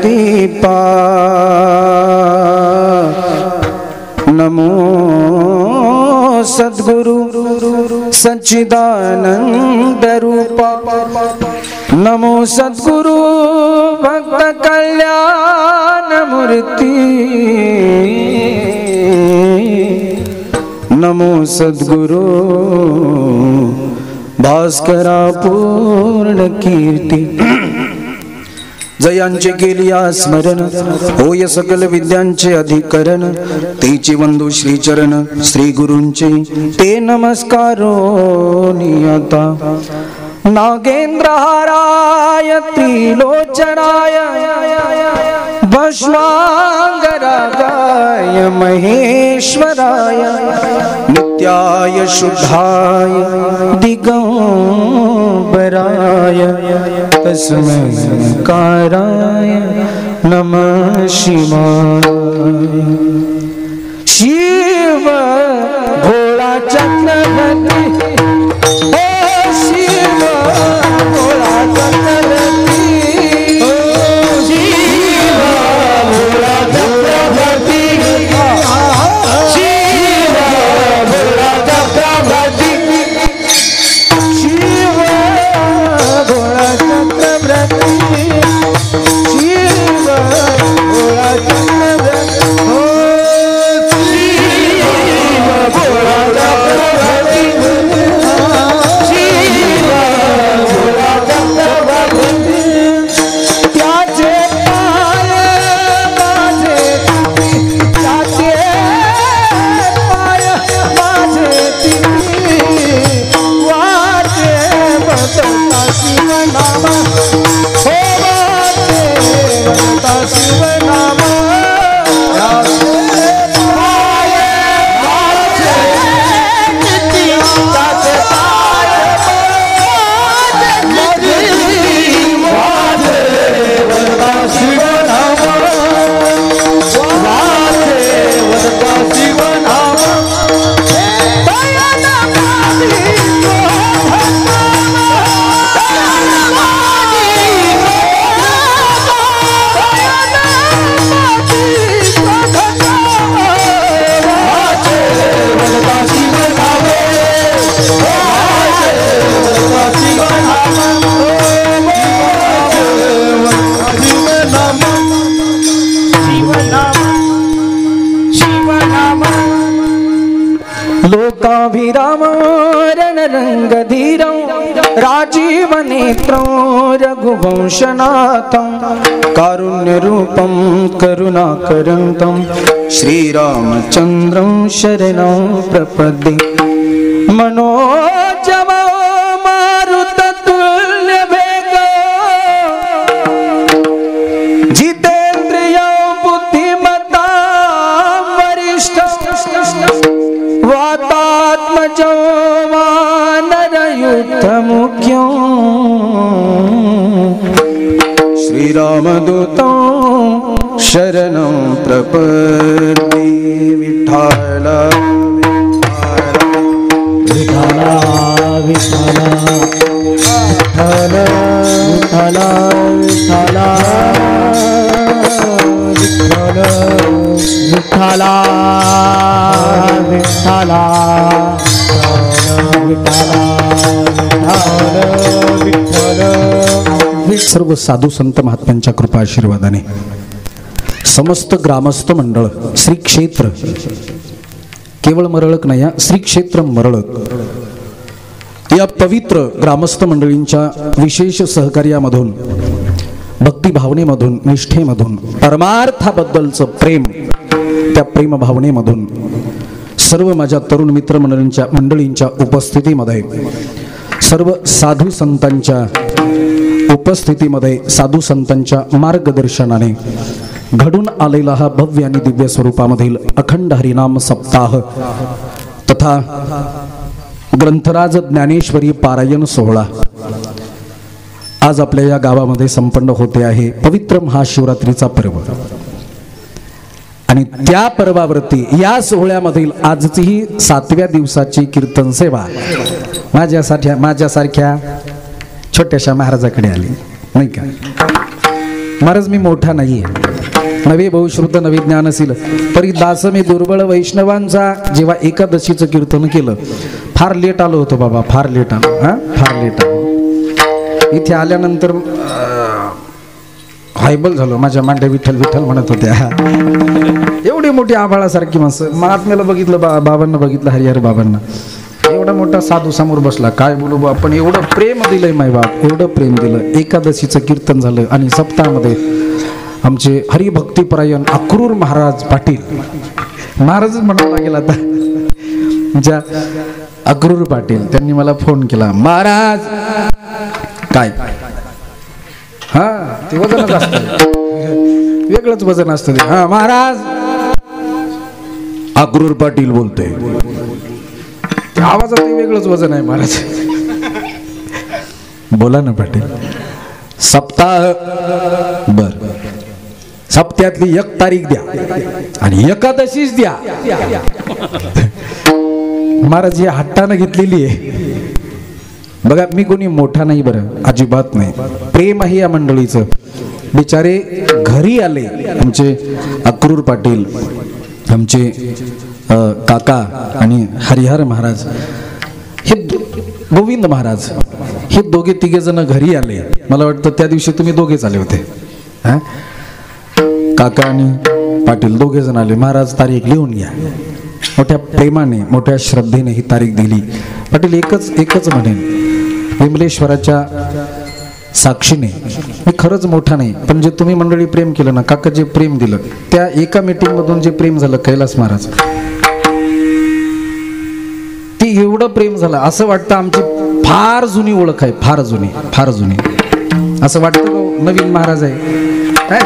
दीपा नमो सद्गुरु सच्चिदानंद रूपा नमो सद्गुरु भक्त कल्याण मूर्ति नमो सद्गुरु भास्करा पूर्ण कीर्ती जयांचे केलिया स्मरण होय सकल विद्यांचे अधिकरण तेची वंदू श्रीचरण श्री गुरूंचे ते नमस्कारो नियता नागेंद्रहाराय त्रिलोचनाय भस्मांगरागाय महेश्वराय नित्याय शुद्धाय दिगंबराय तस्मै काराय नमः शिवाय। शिव भोला चक्रवर्ती शिव भोला चक्रवर्ती शिव भोला चक्रवर्ती शिव भोला चक्रवर्ती शिव भोला चक्रवर्ती शिव भोला चक्रवर्ती लोकाभिराम रणरंगधीरं राजीवनेत्रं रघुवंशनाथं कारुण्यरूपं करुणाकरन्तं श्रीरामचन्द्रं शरणं प्रपद्ये मनोजवो मारुततुल्यवेगो जितेन्द्रियो बुद्धिमतां वरिष्ठं वातात्मजो वानरयुद्धमुख्यं श्रीरामदूतं शरणं प्रपद्ये विठ्ठल विठ्ठल विठ्ठल विठ्ठल विठ्ठल विठ्ठल विठ्ठल विठ्ठल सर्व साधू संत महात्म्यांच्या कृपा आशीर्वादाने समस्त ग्रामस्थ मंडळ श्री क्षेत्र केवळ मरळक नाही श्री क्षेत्र मरळक या पवित्र ग्रामस्थ मंडळींच्या विशेष सहकार्यामधून भक्ती भावनेमधून निष्ठेमधून परमार्थाबद्दलचं प्रेम त्या प्रेम भावनेमधून सर्व माझ्या तरुण मित्र मंडळींच्या उपस्थितीमध्ये सर्व साधू संतांच्या उपस्थितीमध्ये साधू संतांच्या मार्गदर्शनाने घडून आलेला हा भव्य आणि दिव्य स्वरूपामधील अखंड हरिनाम सप्ताह तथा ग्रंथराज ज्ञानेश्वरी पारायण सोहळा आज आपल्या या गावामध्ये संपन्न होते आहे पवित्र महाशिवरात्रीचा पर्व आणि त्या पर्वावरती या सोहळ्यामधील आजची ही 7व्या दिवसाची कीर्तन सेवा माझ्यासारख्या छोट्याशा महाराजाकडे आली नाही का महाराज मी मोठा नाहीये, नवे बहुश्रुत नवे ज्ञानशील, परी दास मी दुर्बळ वैष्णवांचा. जेव्हा एकादशीचं कीर्तन केलं फार लेट आलो होतो बाबा, फार लेट आलो, फार लेट आलो. इथे आल्यानंतर हायबल झालो, माझ्या मांड्या विठ्ठल विठ्ठल म्हणत होत्या. एवढी मोठी आभाळासारखी माणसं, महात्म्याला बघितलं, बाबांना बघितलं, हरिहर बाबांना. एवढा मोठा साधू समोर बसला, काय बोलू बा, पण एवढं प्रेम दिलंय माय बाप, एवढं प्रेम दिलं. एकादशीचं कीर्तन झालं आणि सप्ताहामध्ये आमचे हरिभक्तीपरायण अक्रूर महाराज पाटील, महाराजच म्हणावं लागेल आता, ज्या अक्रूर पाटील, त्यांनी मला फोन केला, महाराज काय, हा ते वजनच असतं, वेगळंच वजन असतं ते. हा महाराज अक्रूर पाटील बोलतोय, त्या आवाजात वेगळंच वजन आहे महाराज. बोला ना पाटील. सप्ताह बर, सप्त्यातली एक तारीख द्या आणि एकादशीच द्या. महाराज ही हट्टानं घेतलेली आहे बघा. मी कोणी मोठा नाही बरं, अजिबात नाही. प्रेम आहे या मंडळीचं. बिचारे घरी आले आमचे अक्रूर पाटील, आमचे काका आणि हरिहर महाराज, हे गोविंद महाराज, हे दोघे तिघे जण घरी आले. मला वाटतं त्या दिवशी तुम्ही दोघेच आले होते. काका आणि पाटील दोघे जण आले. महाराज तारीख लिहून घ्या. मोठ्या प्रेमाने मोठ्या श्रद्धेने ही तारीख दिली. पाटील एकच म्हणेन, विमलेश्वराच्या साक्षीने मी खरंच मोठा नाही, पण जे तुम्ही मंडळी प्रेम केलं ना, काका जे प्रेम दिलं, त्या एका मीटिंग मधून जे प्रेम झालं कैलास महाराज, ते एवढं प्रेम झालं असं वाटतं आमची फार जुनी ओळख आहे, फार जुनी, फार जुनी. असं वाटतं नवीन महाराज आहे.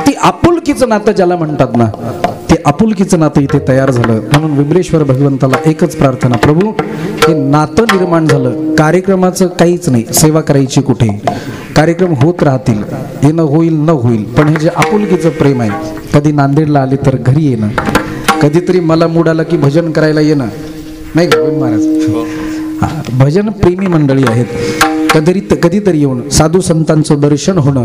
ती आपुलकीचं नातं ज्याला म्हणतात ना, ते आपुलकीचं नातं इथे तयार झालं. म्हणून विमलेश्वर भगवंताला एकच प्रार्थना, प्रभू हे नातं निर्माण झालं. कार्यक्रमाचं काहीच नाही, सेवा करायची कुठे, कार्यक्रम होत राहतील, येणं होईल न होईल, पण हे जे आपुलकीचं प्रेम आहे, कधी नांदेडला आले तर घरी येणं, कधीतरी मला मूड आला की भजन करायला येणं, नाही का महाराज. भजन प्रेमी मंडळी आहेत. कधीतरी येऊन साधू संतांचं दर्शन होणं,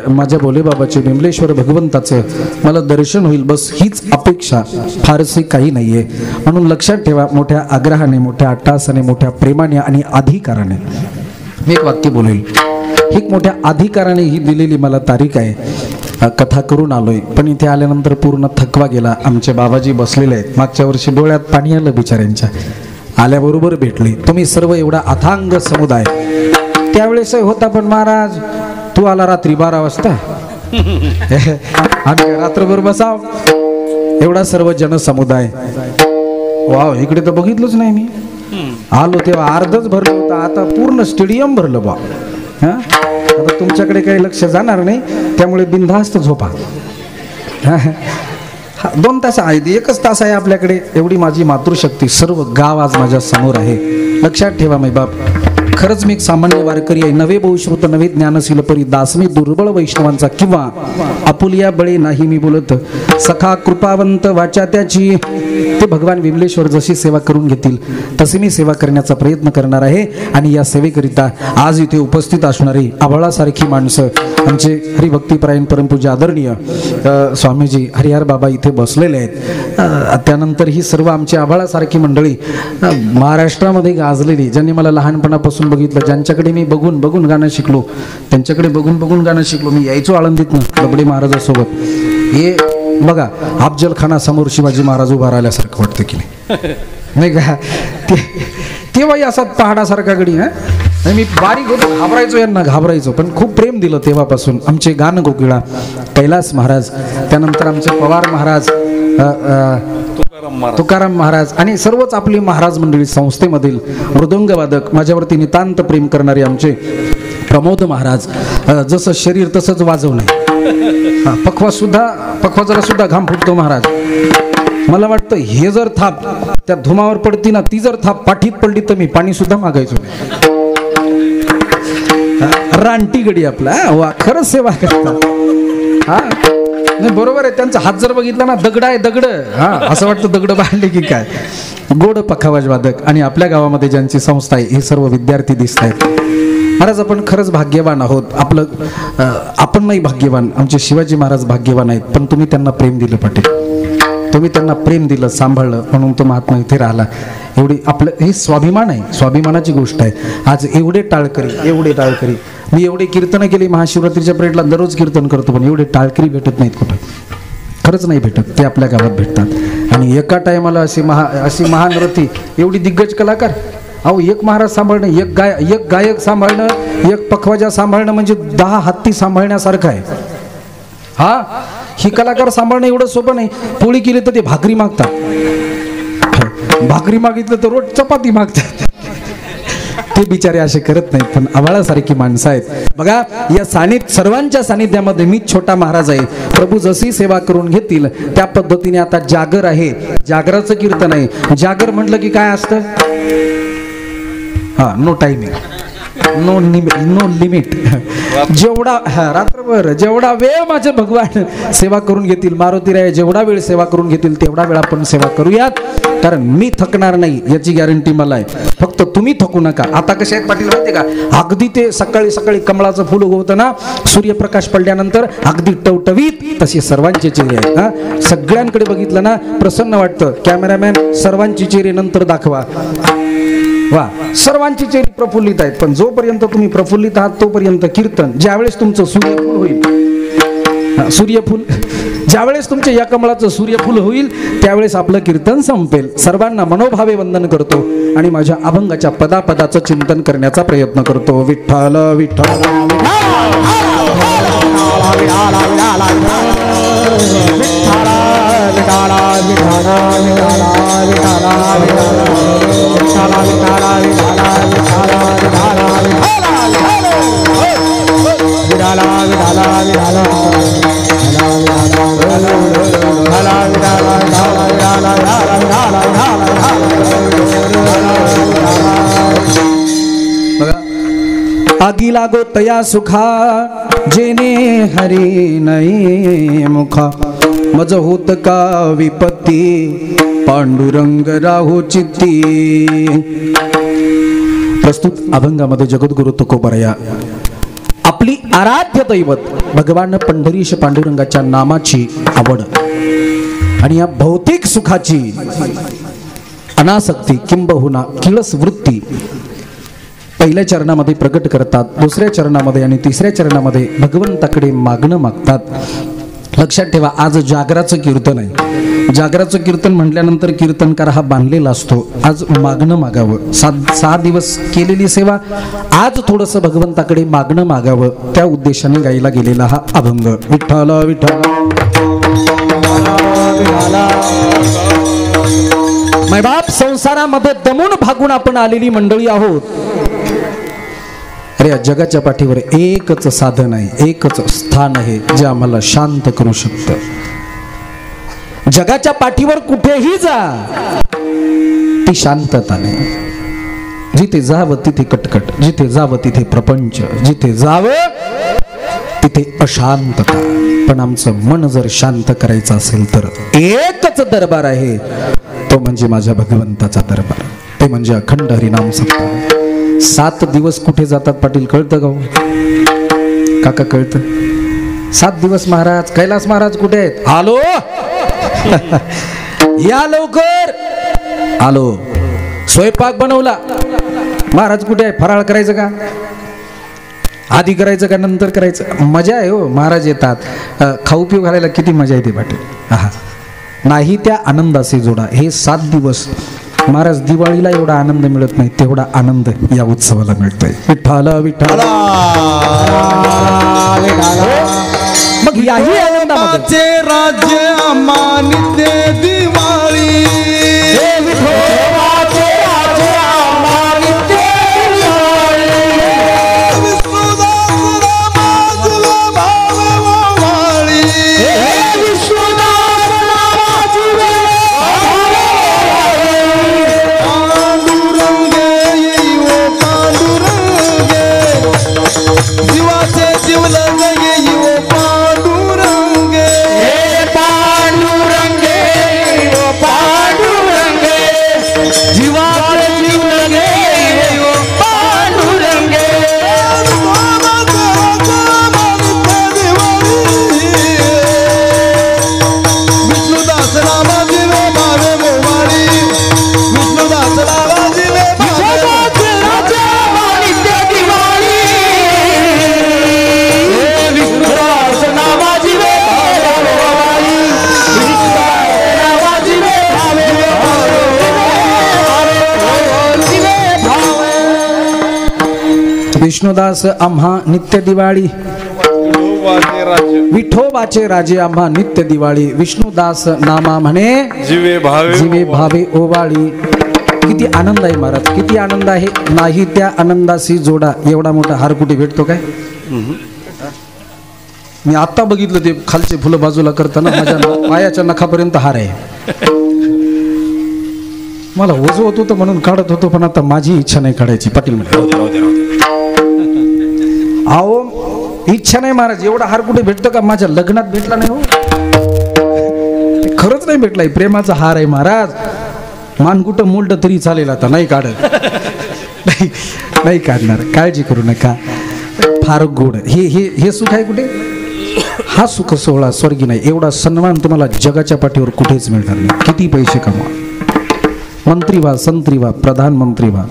माझ्या भोले बाबाचे विमलेश्वर भगवंताचं मला दर्शन होईल, बस हीच अपेक्षा, फारसे काही नाहीये. म्हणून लक्षात ठेवा, मोठ्या आग्रहाने, मोठ्या अट्टासाने, मोठ्या प्रेमाने आणि अधिकाराने मी एक वाक्य बोलेल. ही मोठ्या अधिकाराने ही दिलेली मला तारीख आहे. कथा करून आलोय, पण इथे आल्यानंतर पूर्ण थकवा गेला. आमचे बाबाजी बसलेले आहेत. मागच्या वर्षी डोळ्यात पाणी आलं बिचाऱ्यांच्या, आल्याबरोबर भेटले. तुम्ही सर्व एवढा अथांग समुदाय त्यावेळेस होता, पण महाराज तू आला रात्री 12 वाजता, आम्ही रात्रभर बसाव, एवढा सर्व जनसमुदाय. वाव, इकडे तर बघितलंच नाही मी. आलो तेव्हा अर्धच भरलं होतं, आता पूर्ण स्टेडियम भरलं बा. आता तुमच्याकडे काही लक्ष जाणार नाही, त्यामुळे बिनधास्त झोपा. 2 तास आहे, 1च तास आहे आपल्याकडे. एवढी माझी मातृशक्ती, सर्व गाव आज माझ्या समोर आहे. लक्षात ठेवा मै बाप, खरंच मी एक सामान्य वारकरी आहे. नवे बहुश्रुत नवे ज्ञानशील, परी दासमी दुर्बळ वैष्णवांचा, किंवा आपुलिया बळे नाही मी बोलत, सखा कृपावंत वाचा त्याची. ते भगवान विमलेश्वर जशी सेवा करून घेतील तशी मी सेवा करण्याचा प्रयत्न करणार आहे. आणि या सेवेकरिता आज इथे उपस्थित असणारी आभाळासारखी माणसं, आमचे हरिभक्तीपरायण परमपूज्य आदरणीय स्वामीजी हरिहर बाबा इथे बसलेले आहेत. त्यानंतर ही सर्व आमची आभाळासारखी मंडळी महाराष्ट्रामध्ये गाजलेली, ज्यांनी मला लहानपणापासून बघितलं, ज्यांच्याकडे मी बघून बघून गाणं शिकलो, त्यांच्याकडे बघून बघून गाणं शिकलो. मी यायचो आळंदीतनं दबडे महाराजासोबत. हे बघा, अफजल खानासमोर शिवाजी महाराज उभा राहिल्यासारखं वाटतं की नाही का? तेव्हाही असा पहाडासारखा गडी. मी बारीक होतो, घाबरायचो, यांना घाबरायचो, पण खूप प्रेम दिलं तेव्हापासून. आमचे गान कोकिळा कैलास महाराज, त्यानंतर आमचे पवार महाराज, तुकाराम महाराज आणि सर्वच आपली महाराज मंडळी संस्थेमधील मृदंगवादक, माझ्यावरती नितांत प्रेम करणारे आमचे प्रमोद महाराज. जसं शरीर तसंच वाजवणं, पखवाजाला सुद्धा घाम फुटतो महाराज. मला वाटतं हे जर थाप त्या धुमावर पडती ना, ती जर थाप पाठीत पडली तर मी पाणी सुद्धा मागायचो. रानटी गडी आपला. वा, खरंच सेवा करतात. हा नाही, बरोबर आहे. त्यांचा हात जर बघितला ना, दगड आहे, दगड. हा, असं वाटतं दगड बांधले की काय. गोड पखावाज वादक. आणि आपल्या गावामध्ये ज्यांची संस्था आहे, हे सर्व विद्यार्थी दिसत आहेत. महाराज आपण खरंच भाग्यवान आहोत. आपण नाही भाग्यवान, आमचे शिवाजी महाराज भाग्यवान आहेत, पण तुम्ही त्यांना प्रेम दिलं पाटील. तुम्ही त्यांना प्रेम दिलं, सांभाळलं, म्हणून तो महात्मा इथे राहिला. एवढी आपलं हे स्वाभिमान आहे, स्वाभिमानाची गोष्ट आहे. आज एवढे टाळकरी मी एवढे कीर्तनं केली महाशिवरात्रीच्या परेडला, दररोज कीर्तन करतो, पण एवढे टाळकरी भेटत नाहीत कुठं, खरंच नाही भेटत. ते आपल्या गावात भेटतात. आणि एका टायमाला अशी महानरथी एवढी दिग्गज कलाकार, अहो एक महाराज सांभाळणं, एक गायक सांभाळणं, एक पखवाजा सांभाळणं म्हणजे 10 हत्ती सांभाळण्यासारखं आहे. हा, ही कलाकार सांभाळणं एवढं सोपं नाही. पोळी केली तर ते भाकरी मागतात, भाकरी मागितलं तर रोज चपाती मागतात. ते बिचारे असे करत नाहीत, पण आभाळासारखी माणसं आहेत. बघा, या सर्वांच्या सानिध्यामध्ये मी छोटा महाराज आहे. प्रभू जशी सेवा करून घेतील त्या पद्धतीने आता जागर आहे, जागराचं कीर्तन आहे. जागर म्हटलं की काय असतं? हा, नो टायमिंग, नो लिमिट. जेवढा रात्रभर जेवढा वेळ माझे भगवान सेवा करून घेतील, मारुतीराय जेवढा वेळ सेवा करून घेतील तेवढा वेळ आपण सेवा करूयात, कारण मी थकणार नाही याची गॅरंटी मला आहे. फक्त तुम्ही थकू नका. आता कसे आहेत पाटील माहिती का, अगदी ते सकाळी सकाळी कमळाचं फुल उगवतं ना, सूर्यप्रकाश पडल्यानंतर अगदी टवटवीत, तसे सर्वांचे चेहरे आहेत. हा, सगळ्यांकडे बघितलं ना प्रसन्न वाटतं. कॅमेरामॅन सर्वांची चेहरे नंतर दाखवा. वा, सर्वांची चेहरे प्रफुल्लित आहेत, पण जोपर्यंत तुम्ही प्रफुल्लित आहात तोपर्यंत कीर्तन. ज्यावेळेस तुमचं सूर्यफूल होईल, सूर्यफूल ज्यावेळेस तुमच्या या कमळाचं सूर्यफूल होईल त्यावेळेस आपलं कीर्तन संपेल. सर्वांना मनोभावे वंदन करतो आणि माझ्या अभंगाच्या पदापदाचं चिंतन करण्याचा प्रयत्न करतो. विठ्ठल विठ्ठल आगी लागो तया सुखा जेने हरी नाही मुखा मज होत का विपत्ती पांडुरंग राहू चित्ती. प्रस्तुत अभंगामध्ये जगद्गुरु तुकोबराया आपली आराध्य दैवत भगवान पंढरीश पांडुरंगाच्या नामाची आवड आणि या भौतिक सुखाची अनासक्ती किंबहुना किळस वृत्ती पहिल्या चरणामध्ये प्रकट करतात, दुसऱ्या चरणामध्ये आणि तिसऱ्या चरणामध्ये भगवंताकडे मागणं मागतात. लक्षात ठेवा, आज जागराचं कीर्तन आहे. जागराचं कीर्तन म्हटल्यानंतर कीर्तनकार हा बांधलेला असतो. आज मागणं मागावं. 6 दिवस केलेली सेवा, आज थोडंसं भगवंताकडे मागणं मागावं, त्या उद्देशाने गायला गेलेला हा अभंग. विठ्ठल विठ्ठल मैबाप, संसारामध्ये दमून भागून आपण आलेली मंडळी आहोत. अरे, जगाच्या पाठीवर एकच साधन आहे, एकच स्थान आहे जे आम्हाला शांत करू शकतं. जगाच्या पाठीवर कुठेही जा, ती शांतता नाही. जिथे जावं तिथे कटकट, जिथे जावं तिथे प्रपंच, जिथे जावं तिथे अशांतता. पण आमचं मन जर शांत करायचं असेल तर एकच दरबार आहे, तो म्हणजे माझ्या भगवंताचा दरबार, ते म्हणजे अखंड हरिनाम सप्ताह. 7 दिवस कुठे जातात पाटील कळतं का? काका कळतं? 7 दिवस महाराज, कैलास महाराज कुठे आहेत? आलो. या लवकर. आलो. स्वयंपाक बनवला. महाराज कुठे आहे? फराळ करायचं का? आधी करायचं का नंतर करायचं? मजा आहे हो, महाराज येतात, खाऊ पिऊ घालायला किती मजा येते पाटील. हा, नाही त्या आनंदाशी जोडा. हे 7 दिवस महाराज, दिवाळीला एवढा आनंद मिळत नाही तेवढा आनंद या उत्सवाला मिळतोय. विठ्ठल विठ्ठल. मग याही आनंदामध्ये राज्य मानिते दिवाळी, विष्णुदास आम्हा नित्य दिवाळी, विठोबाचे राजे आम्हा नित्य दिवाळी, विष्णुदास नामा म्हणे जीवे भावे ओवाळी. किती आनंद आहे महाराज, किती आनंद आहे. नाही त्या आनंदाशी जोडा. एवढा मोठा हार कुठे भेटतो काय? मी आता बघितलं ते खालचे फुलं बाजूला करताना माझ्या पायाच्या नखापर्यंत हार आहे. मला वजू होत होतं म्हणून काढत होतो, पण आता माझी इच्छा नाही काढायची. पाटील म्हणे अहो इच्छा नाही महाराज. एवढा हार कुठे भेटतो का? माझ्या लग्नात भेटला नाही हो, खरंच नाही भेटलाय. प्रेमाचा हार आहे महाराज. मान कुठं मोलड तरी चालेल. आता नाही काढत, नाही काढणार. काळजी करू नका. फार गोड हे सुख आहे कुठे? हा सुख सोहळा स्वर्गी नाही. एवढा सन्मान तुम्हाला जगाच्या पाठीवर कुठेच मिळणार नाही. किती पैसे कमवा, मंत्री व्हा, संत्री व्हा, प्रधानमंत्री व्हा,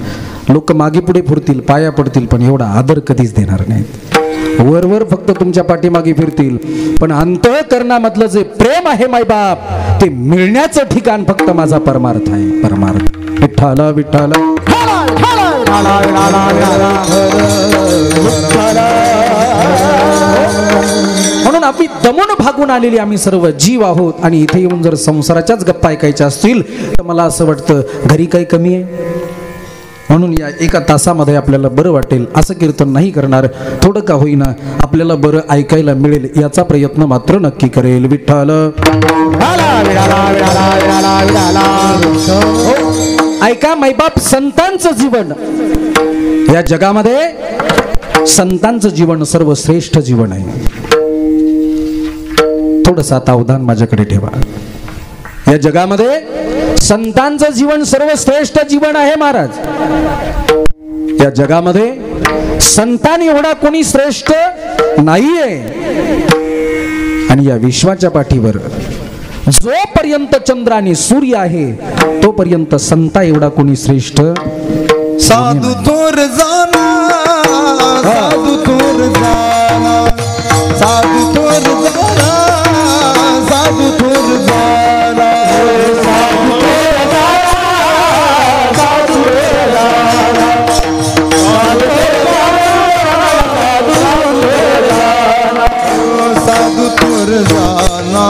लोक मागे पुढे फिरतील, पाया पडतील, पण एवढा आदर कधीच देणार नाहीत. वरवर फक्त तुमच्या पाठीमागे फिरतील, पण अंतःकरणामधलं जे प्रेम आहे मायबाप, ते मिळण्याचं ठिकाण फक्त माझा परमार्थ आहे. परमार्थ विठ्ठल विठ्ठल. म्हणून आम्ही दमून भागून आलेली आम्ही सर्व जीव आहोत. आणि इथे येऊन जर संसाराच्याच गप्पा ऐकायच्या असतील तर मला असं वाटतं घरी काही कमी आहे. म्हणून या एका तासामध्ये आपल्याला बरं वाटेल असं कीर्तन नाही करणार. थोडं का होईना आपल्याला बरं ऐकायला मिळेल याचा प्रयत्न मात्र नक्की करेल. विठ्ठल. ऐका मैबाप, संतांचं जीवन या जगामध्ये, संतांचं जीवन सर्वश्रेष्ठ जीवन आहे. थोडंसं आता अवधान माझ्याकडे ठेवा. या जगामध्ये संतांचं जीवन सर्वश्रेष्ठ जीवन आहे महाराज. या जगामध्ये संतांनी एवढा कोणी श्रेष्ठ नाहीये. आणि या विश्वाच्या पाठीवर जोपर्यंत चंद्र आणि सूर्य आहे तोपर्यंत संता एवढा कोणी श्रेष्ठ. साधू थोर जाना, साधू थोर जाना, साधू थोर जाना, साधू थोर जाना, साधू थोर जाना, साधू थोर जाना,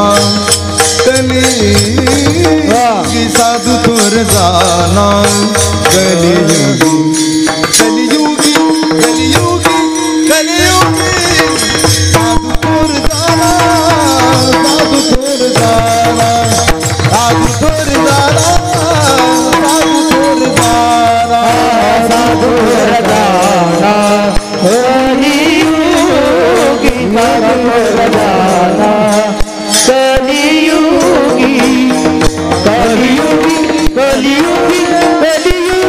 कलियुगी साधू थोर जाना, कलियुगी कलियुगी कलियुगी कलियुगी साधू थोर जाना, साधू थोर जाना, साधू थोर जाना, साधू थोर जाना, साधू थोर जाना, कलियुगी साधू थोर जाना, कलियुगी कलियुगी कलियुगी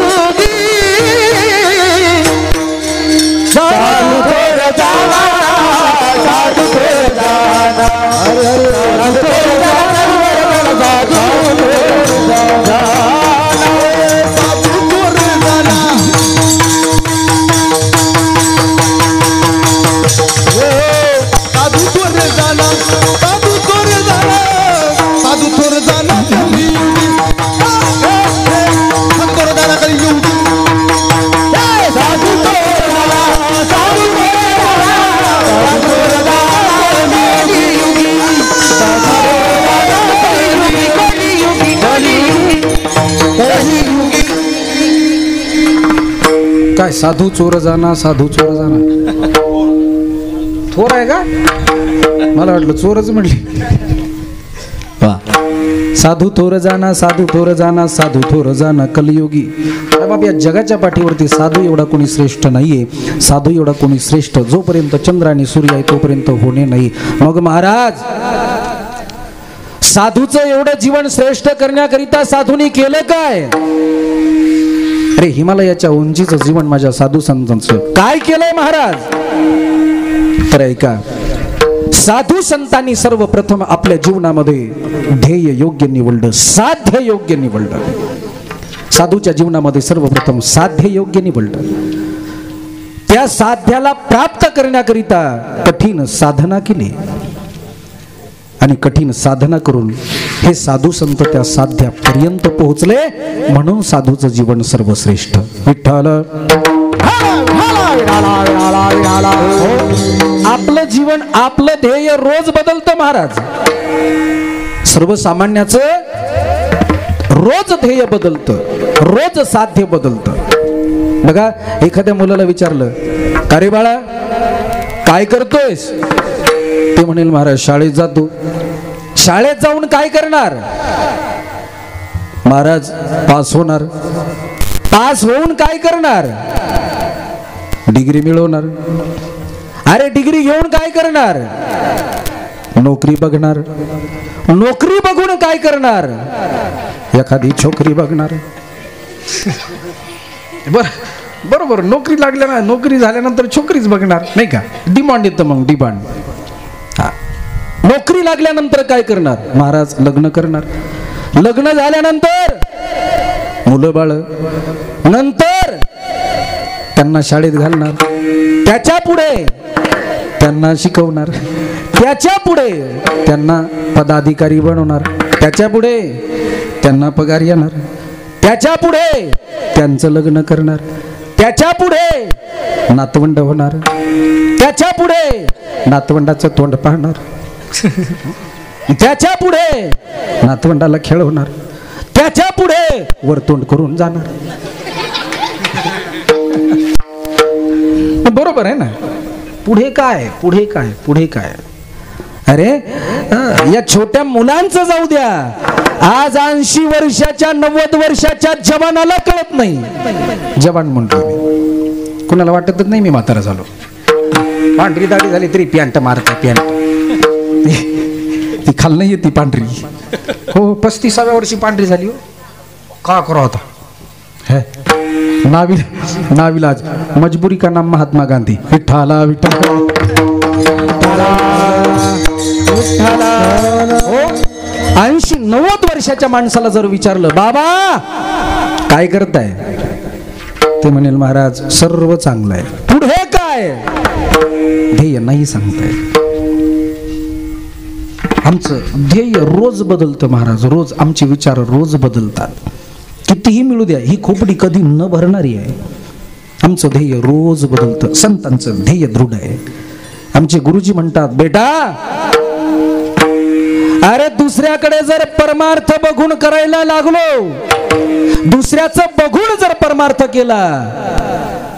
कलियुगी साधू थोर जाना, साधू थोर जाना, साधू थोर जाना, साधू थोर जाना, साधू थोर जाना, साधू थोर जाना, साधू थोर जाना, साधू थोर जाना, कलियुगी थोर जाना, कलियुगी साधू थोर जाना, साधू थोर जाना, कलियुगी कलियुगी कलियुगी कलियुगी. काय साधू चोर जाना, साधू चोर जाना. थोर आहे का? मला वाटलं चोरच म्हटली. साधू थोर जाना, साधू थोर जाना, साधू थोर जाना, कलियुगी. बाप, या जगाच्या पाठीवरती साधू एवढा कोणी श्रेष्ठ नाहीये. साधू एवढा कोणी श्रेष्ठ जोपर्यंत चंद्र आणि सूर्य आहे तोपर्यंत होणे नाही. मग महाराज, साधूचं एवढं जीवन श्रेष्ठ करण्याकरिता साधूंनी केलं काय? अरे हिमालयाच्या उंचीचं जीवन माझ्या साधू संतांचं काय केलंय महाराज? तर ऐका, साधू संतांनी सर्वप्रथम आपल्या जीवनामध्ये ध्येय योग्य निवडलं, साध्य योग्य निवडलं. साधूच्या जीवनामध्ये सर्वप्रथम साध्य योग्य निवडलं. त्या साध्याला प्राप्त करण्याकरिता कठीण साधना केली आणि कठीण साधना करून हे साधू संत त्या साध्यापर्यंत पोहोचले. म्हणून साधूचं जीवन सर्वश्रेष्ठ. विठ्ठल. आपलं जीवन आपलं ध्येय रोज बदलतं महाराज. सर्वसामान्याचं रोज ध्येय बदलतं, रोज साध्य बदलतं. बघा एखाद्या मुलाला विचारलं, का रे बाळा काय करतोयस? ते म्हणेल महाराज शाळेत जातो. शाळेत जाऊन काय करणार? महाराज पास होणार. पास होऊन काय करणार? डिग्री मिळवणार. अरे डिग्री घेऊन काय करणार? नोकरी बघणार. नोकरी बघून काय करणार? एखादी छोकरी बघणार. बरोबर नोकरी लागल्या ना, नोकरी झाल्यानंतर छोकरीच बघणार नाही का? डिमांड येतं मग डिमांड. नोकरी लागल्यानंतर काय करणार? महाराज लग्न करणार. लग्न झाल्यानंतर मुलं बाळ, नंतर त्यांना शाळेत घालणार. त्याच्या पुढे त्यांना शिकवणार. त्याच्या पुढे त्यांना पदाधिकारी बनवणार. त्याच्या पुढे त्यांना पगार येणार. त्याच्या पुढे त्यांचं लग्न करणार. त्याच्या पुढे नातवंड होणार. त्याच्या पुढे नातवंडाचं तोंड पाहणार. त्याच्या पुढे नातवंडाला खेळवणार. त्याच्या पुढे वरतोंड करून जाणार. बरोबर आहे ना? पुढे काय? पुढे काय? पुढे काय? अरे या छोट्या मुलांचं जाऊ द्या, आज 80 वर्षाच्या 90 वर्षाच्या जवानाला कळत नाही. जवान म्हणतो मी, कुणाला वाटतच नाही मी म्हातारा झालो. पांढरी दाढी झाली तरी पॅन्ट मारते. पॅन्ट ती खाल नाही ती पांढरी. हो 35व्या वर्षी पांढरी झाली. हो का करा होता हे नाविलाज. मजबुरी का नाम महात्मा गांधी. विठ्ठला विठ्ठला विठ्ठला. 80-90 वर्षाच्या माणसाला जर विचारलं, बाबा काय करताय? ते म्हणेल महाराज सर्व चांगलं आहे. पुढे काय? ध्येय नाही सांगताय. आमचं ध्येय रोज बदलतं महाराज. रोज आमचे विचार रोज बदलतात. कितीही मिळू द्या, ही खोपडी कधी न भरणारी आहे. आमचं ध्येय रोज बदलतं. संतांचं ध्येय दृढ आहे. आमचे गुरुजी म्हणतात, बेटा अरे दुसऱ्याकडे जर परमार्थ बघून करायला लागलो, दुसऱ्याचं बघून जर परमार्थ केला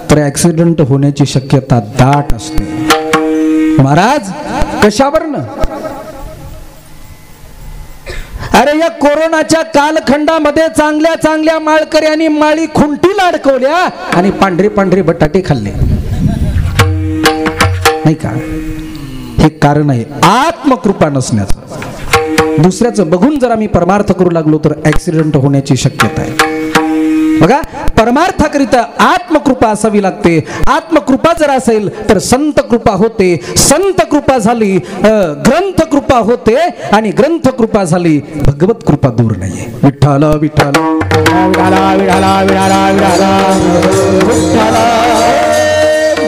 तर ऍक्सिडेंट होण्याची शक्यता दाट असते. महाराज कशावरनं? अरे या कोरोनाच्या कालखंडामध्ये चांगल्या चांगल्या माळकऱ्यांनी माळी खुंटीला अडकवल्या आणि पांढरे पांढरे बटाटे खाल्ले नाही का? हे कारण आहे आत्मकृपा नसण्याचं. दुसऱ्याचं बघून जर आम्ही परमार्थ करू लागलो तर ऍक्सिडेंट होण्याची शक्यता आहे. बघा परमार्थाकरिता आत्मकृपा असावी लागते. आत्मकृपा जर असेल तर संत कृपा होते. संत कृपा झाली ग्रंथ कृपा होते आणि ग्रंथ कृपा झाली भगवत कृपा दूर नाहीये. विठ्ठला विठ्ठला विठ्ठला विठ्ठला विठ्ठला.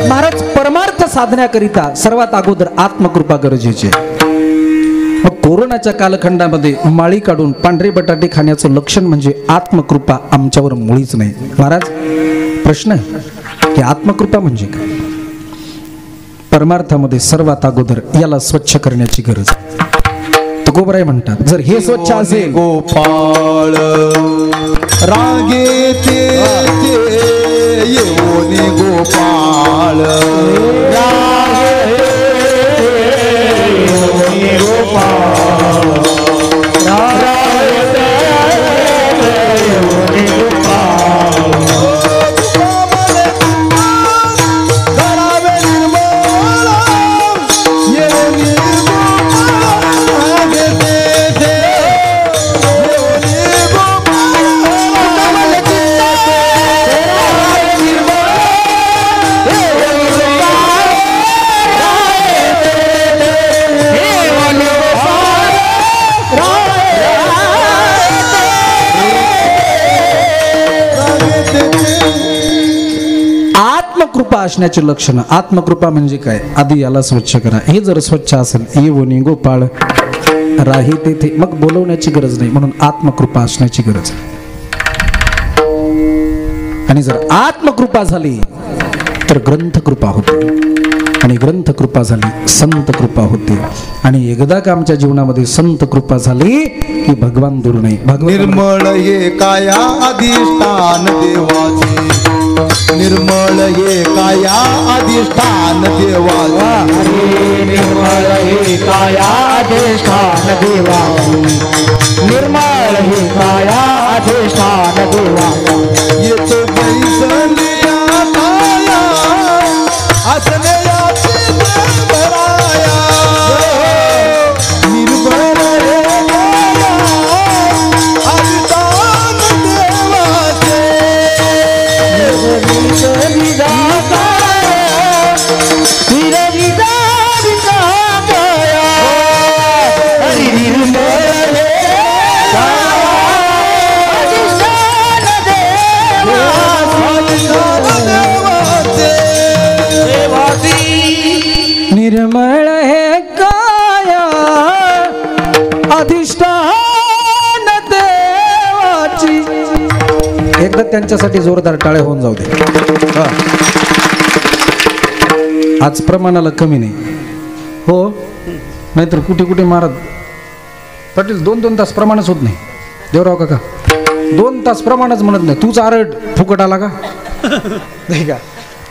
महाराज परमार्थ साधण्याकरिता सर्वात अगोदर आत्मकृपा गरजेची आहे. मग कोरोनाच्या कालखंडामध्ये माळी काढून पांढरे बटाटे खाण्याचं लक्षण म्हणजे आत्मकृपा आमच्यावर मुळीच नाही. महाराज प्रश्न आहे की आत्मकृपा म्हणजे काय? परमार्थामध्ये सर्वात अगोदर याला स्वच्छ करण्याची गरज आहे. तुकोबराय म्हणतात जर हे स्वच्छ असेल, गोपाळ रागे ते येऊनी गोपाळ असण्याचे लक्षण. आत्मकृपा म्हणजे काय? आधी याला स्वच्छ करा. हे जर स्वच्छ असेल, येवनी गोपाळ राही तेथे, मग बोलवण्याची गरज नाही. म्हणून आत्मकृपा असण्याची गरज आहे. आणि जर आत्मकृपा झाली तर ग्रंथकृपा होते आणि ग्रंथकृपा झाली संत कृपा होते आणि एकदा का आमच्या जीवनामध्ये संत कृपा झाली की भगवान दूर नाही. भगवान निर्मळ हे काया अधिष्ठान देवाचे, निर्मळ हे काया अधिष्ठान देवाचे, निर्मळ हे काया अधिष्ठान देवाचे, निर्मळ हे काया अधिष्ठान देवाचे. येतो बैसलिया काया असलेयाची भराया, निर्मळ हे काया अधिष्ठान देवाचे, निर्मळ हे काया अधिष्ठान देवाची. एकदा त्यांच्यासाठी जोरदार टाळे होऊन जाऊ दे. हा. आज प्रमाणाला कमी नाही हो, नाहीतर कुठे कुठे महाराज पाटील 2-2 तास प्रमाणच होत नाही. देवराव काका 2 तास प्रमाणच म्हणत नाही. तूच आरड फुकट आला का नाही का,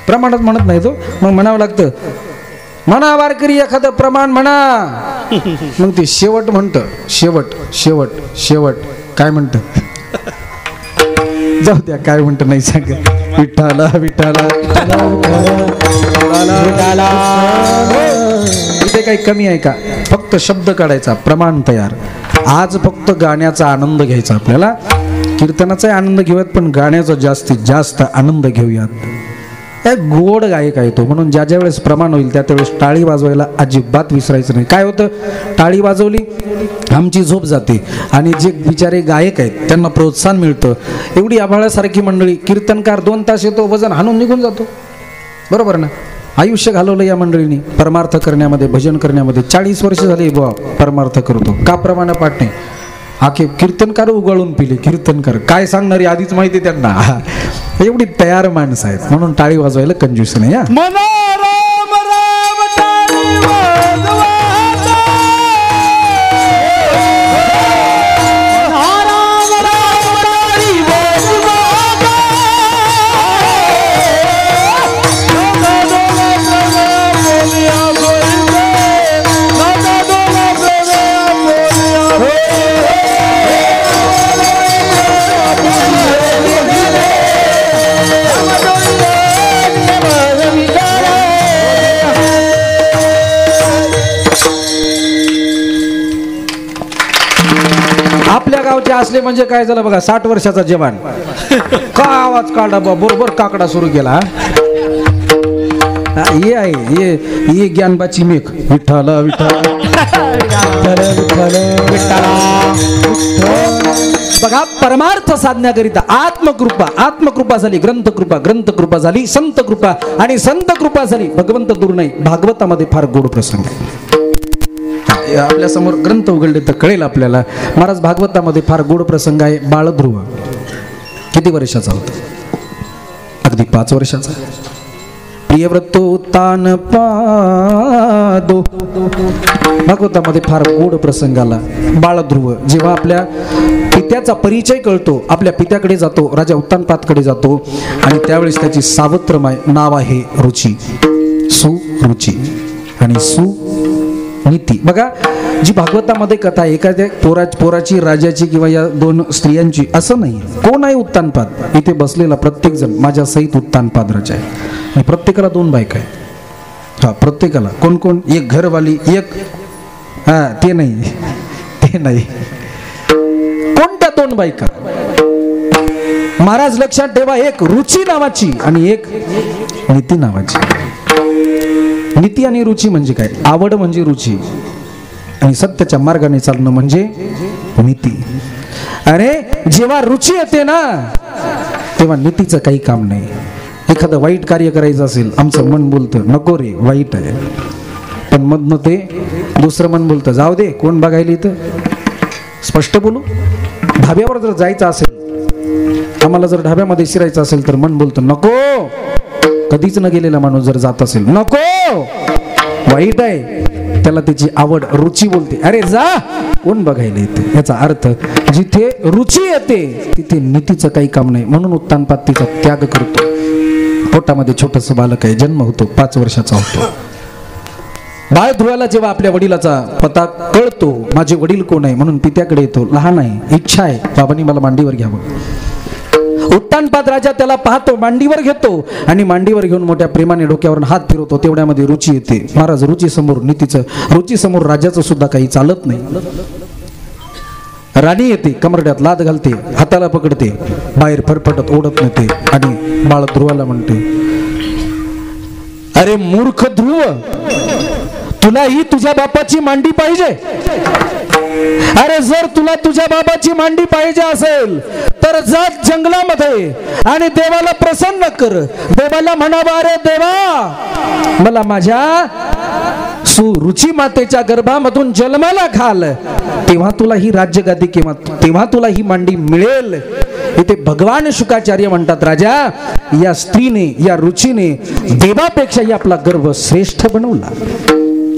प्रमाणच म्हणत नाही तो. मग म्हणावं लागतं म्हणा वारकरी एखादं प्रमाण म्हणा. मग ते शेवट म्हणतं, शेवट शेवट शेवट काय म्हणतं जाऊ द्या काय म्हणतं नाही सांग. विठ्ठला विठ्ठला इथे काही कमी आहे का, फक्त शब्द काढायचा प्रमाण तयार. आज फक्त गाण्याचा आनंद घ्यायचा आपल्याला. कीर्तनाचा आनंद घेऊयात पण गाण्याचा जास्तीत जास्त आनंद घेऊयात. एक गोड गायक आहे तो, म्हणून ज्या ज्या वेळेस प्रमाण होईल त्या त्यावेळेस टाळी वाजवायला अजिबात विसरायचं नाही. काय होतं, टाळी वाजवली आमची झोप जाते आणि जे बिचारे गायक आहेत त्यांना प्रोत्साहन मिळतं. एवढी आभाळासारखी मंडळी, कीर्तनकार 2 तास येतो, वजन हाणून निघून जातो. बरोबर ना, आयुष्य घालवलं या मंडळींनी परमार्थ करण्यामध्ये, भजन करण्यामध्ये. 40 वर्ष झाली बुवा परमार्थ करतो. का प्रमाण पाठ नाही, आखे कीर्तनकार उगाळून पिले. कीर्तनकार काय सांगणारे आधीच माहिती त्यांना. एवढी तयार माणसं आहेत म्हणून टाळी वाजवायला कंजूस नाही. या मना राम राम टाळी वाजवा, आपल्या गावचे असले म्हणजे काय झालं बघा, 60 वर्षाचा जवान का आवाज काढा बरोबर काकडा सुरू केला. ये आहे ये ज्ञानबाची मेघ. विठ्ठल विठ्ठल बघा, परमार्थ साधण्याकरिता आत्मकृपा झाली, ग्रंथकृपा झाली, संत कृपा आणि संत कृपा झाली भगवंत दूर नाही. भागवतामध्ये फार गोड प्रसंग आहे. आपल्या समोर ग्रंथ उघडले तर कळेल आपल्याला. महाराज भागवतामध्ये फार गोड प्रसंग आहे. बाळध्रुव किती वर्षाचा होता, अगदी 5 वर्षाचा. प्रियव्रतो तान पादो, भागवतामध्ये फार गोड प्रसंग आला. बाळध्रुव जेव्हा आपल्या पित्याचा परिचय कळतो, आपल्या पित्याकडे जातो, राजा उत्तानपादकडे जातो आणि त्यावेळेस त्याची सावत्र नाव आहे रुची, सुरुची आणि सुनीती. बघा, जी भागवतामध्ये कथा एखाद्या पोराची, राजाची किंवा या 2 स्त्रियांची असं नाही. कोण आहे उत्तानपाद, इथे बसलेला प्रत्येक जण माझ्या सहित उत्तानपाद राजा आहे आणि प्रत्येकाला 2 बायका आहेत. हा, प्रत्येकाला. कोण कोण, एक घरवाली, एक ते नाही कोणत्या 2 बायका. महाराज लक्षात ठेवा, एक रुची नावाची आणि एक नीती नावाची. नीती आणि रुची म्हणजे काय, आवड म्हणजे रुची आणि सत्याच्या मार्गाने चालणं म्हणजे नीती. अरे जेव्हा रुची येते ना तेव्हा नीतीचं काही काम नाही. एखादं वाईट कार्य करायचं असेल, आमचं मन बोलतं नको रे वाईट आहे, पण मधनं ते दुसरं मन बोलतं जाऊ दे कोण बघायला इथं. स्पष्ट बोलू, ढाब्यावर जर जायचं असेल, आम्हाला जर ढाब्यामध्ये शिरायचं असेल तर मन बोलतं नको, कधीच न गेलेला माणूस जर जात असेल, नको, वाईट आहे, त्याला त्याची आवड रुची बोलते, अरे जा, कोण बघायला येते. याचा अर्थ जिथे रुची येते तिथे नीतीचं काही काम नाही, म्हणून उत्तानपातीचा त्याग करतो. पोटामध्ये छोटस बालक आहे, जन्म होतो, 5 वर्षाचा होतो. बाळ ध्रुवाला जेव्हा आपल्या वडिलाचा पता कळतो, माझे वडील कोण आहे, म्हणून पित्याकडे येतो. लहान आहे, इच्छा आहे, बाबांनी मला मांडीवर घ्यावं. उत्तानपाद राजा त्याला पाहतो, मांडीवर घेतो आणि मांडीवर घेऊन मोठ्या प्रेमाने डोक्यावरून हात फिरवतो. तेवढ्यामध्ये रुची येते. महाराज, रुची समोर, नीतीचं, रुची समोर राजाचं सुद्धा काही चालत नाही. राणी येते, कमरड्यात लाद घालते, हाताला पकडते, बाहेर फरफटत ओढत नेते आणि बाळ ध्रुवाला म्हणते, अरे मूर्ख ध्रुव, तुलाही तुझ्या बापाची मांडी पाहिजे. अरे जर तुला तुझ्या बाबाची मांडी पाहिजे असेल तर जा जंगलामध्ये आणि देवाला प्रसन्न कर. देवाला म्हणावा, अरे देवा, मला माझ्या सुरुची मातेच्या गर्भामधून जन्माला घाल, तेव्हा तुला ही राज्यगादी किंवा तेव्हा तुला ही मांडी मिळेल. इथे भगवान शुकाचार्य म्हणतात, राजा, या स्त्रीने, या रुचीने देवापेक्षाही आपला गर्भ श्रेष्ठ बनवला.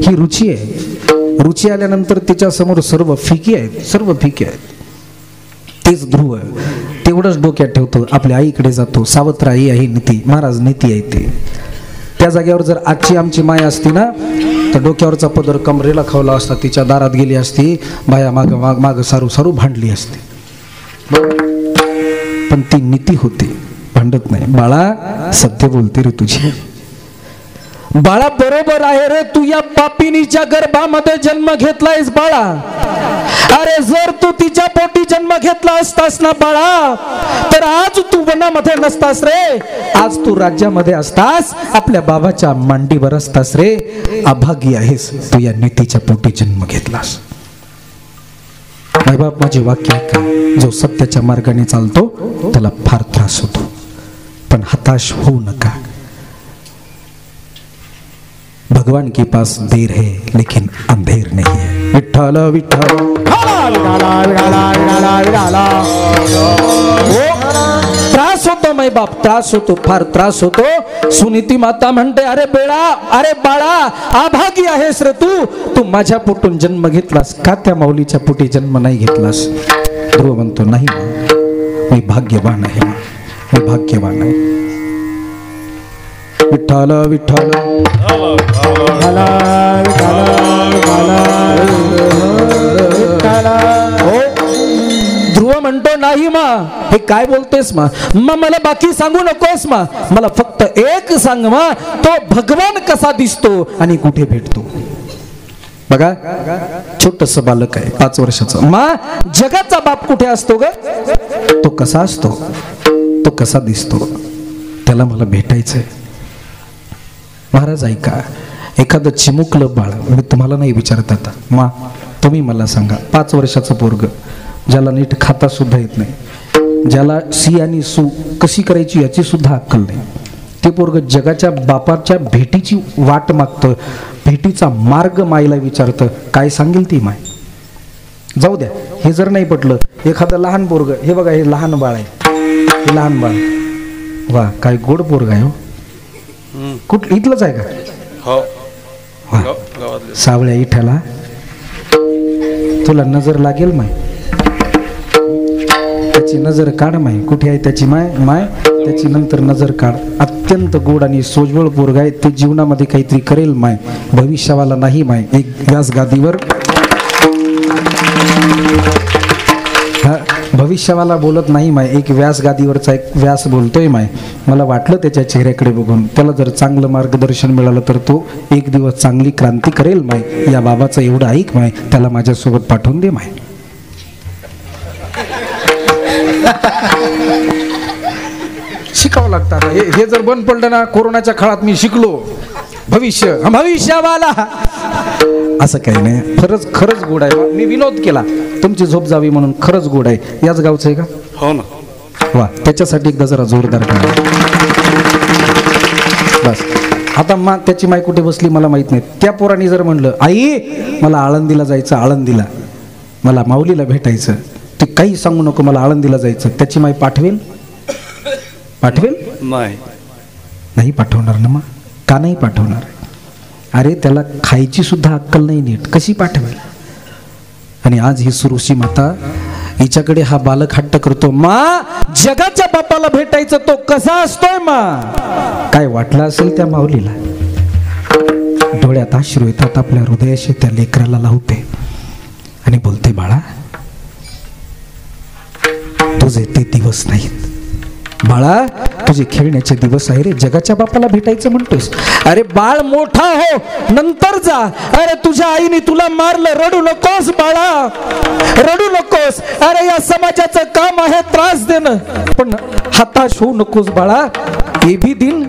ही रुची आहे. रुची आल्यानंतर तिच्या समोर सर्व फिके आहेत, सर्व फिके आहेत. तेच ध्रुव तेवढंच डोक्यात ठेवतो, आपल्या आईकडे जातो. सावत्र आई आहे नीती, महाराज नीती आहे ती. त्या जागेवर जर आजची आमची माय असती ना, तर डोक्यावरचा पदर कमरेला खावला असता, तिच्या दारात गेली असती, बाया माग माग माग सारू सारू भांडली असती. पण ती नीती होती, भांडत नाही. बाळा, सत्य बोलते रे तुझी. बाळा, बरोबर आहे रे, तू या पापिनीच्या गर्भामध्ये जन्म घेतलायस बाळा. अरे जर तू तिच्या पोटी जन्म घेतला असतास ना बाळा, तर आज तू वनामध्ये नसतास रे, आज तू राज्यामध्ये असतास, आपल्या बाबाच्या मांडीवर असतास रे. अभागी आहेस, तू या नीतीच्या पोटी जन्म घेतलास. बाप, माझे वाक्य ऐका, जो सत्याच्या मार्गाने चालतो त्याला फार त्रास होतो, पण हताश होऊ नका. भगवान के पास देर है लेकिन अंधेर नहीं है. विठ्ठल विठ्ठल. त्रास होतो मै बाप, त्रास होतो, फार त्रास होतो. सुनीती माता म्हणते, अरे बेळा, अरे बाळा, अभागी आहेस रे तू, तू माझ्या पोटून जन्म घेतलास, का त्या माऊलीच्या पोटी जन्म नाही घेतलास. ध्रुव म्हणतो, नाही, मी भाग्यवान आहे, मी भाग्यवान आहे. विठ्ठल विठ्ठल. ध्रुव म्हणतो, नाही मा, हे काय बोलतेस मा, मला बाकी सांगू नकोस मा, मला फक्त एक सांग मा, तो भगवान कसा दिसतो आणि कुठे भेटतो. बघा, छोटस बालक आहे, 5 वर्षाचं. मा, जगाचा बाप कुठे असतो ग, तो कसा असतो, तो कसा दिसतो, त्याला मला भेटायचंय. महाराज ऐका, एखादं चिमुकलं बाळ, मी तुम्हाला नाही विचारत आता, मा तुम्ही मला सांगा, 5 वर्षाचं पोरग, ज्याला नीट खाता सुद्धा येत नाही, ज्याला सी आणि सू कशी करायची याची सुद्धा अक्कल नाही, ते पोरग जगाच्या बापाच्या भेटीची वाट मागतं, भेटीचा मार्ग मायला विचारतं, काय सांगेल ती माय. जाऊ द्या, हे जर नाही पटलं, एखादं लहान पोरग, हे बघा, हे लहान बाळ आहे, हे लहान बाळ, वा काय गोड पोरग आहे. हो, कुठलं, इथलंच आहे का. हो, सावळ्या इठाला, तुला नजर लागेल माय, त्याची नजर काढ माय, कुठे आहे त्याची माय, माय त्याची नंतर नजर काढ. अत्यंत गोड आणि सोजवळ पोरगा आहे, ते जीवनामध्ये काहीतरी करेल माय, भविष्यावाला नाही माय. एक व्यास गादीवर, भविष्यावाला बोलत नाही माय, एक व्यास गादीवरचा एक व्यास बोलतोय माय. मला वाटलं त्याच्या चेहऱ्याकडे बघून, त्याला जर चांगलं मार्गदर्शन मिळालं तर तो एक दिवस चांगली क्रांती करेल माय. या बाबाचं एवढं ऐक माय, त्याला माझ्यासोबत पाठवून दे माय. शिकावं लागतं. हे जर बंद पडलं ना, कोरोनाच्या काळात मी शिकलो, भविष्यावाला असं काही नाही. खरंच गोड आहे. मी विनोद केला तुमची झोप जावी म्हणून, खरंच गोड आहे. याच गावचं आहे का. हो ना. वा, त्याच्यासाठी एकदा जरा जोरदार करा. बस आता त्याची माय कुठे बसली मला माहित नाही. त्या पोराने जर म्हणलं, आई मला आळंदीला जायचं, आळंदीला मला माऊलीला भेटायचं, ते काही सांगू नको, मला आळंदीला जायचं, त्याची माय पाठवेल नाही. नाही पाठवणार ना मग. का नाही पाठवणार? अरे त्याला खायची सुद्धा अक्कल नाही नीट, कशी पाठवेल? आणि आज ही सुरुची माता, हिच्याकडे हा बालक हट्ट करतो, मा जगाच्या बापाला भेटायचं, तो कसा असतोय मा? काय वाटलं असेल त्या माऊलीला? डोळ्यात अश्रू येतात, आपल्या हृदयाशी त्या लेकराला लावते आणि बोलते, बाळा तुझे ते दिवस नाहीत बाळा, तुझे खेळण्याचे दिवस आहे रे. जगाच्या बापाला भेटायचं म्हणतोस? अरे बाळ मोठा हो, नंतर जा. अरे तुझ्या आईने तुला मारलं, रडू नकोस बाळा, रडू नकोस. अरे या समाजाचं काम आहे त्रास देणं, पण हताश होऊ नकोस बाळा. ये भी दिन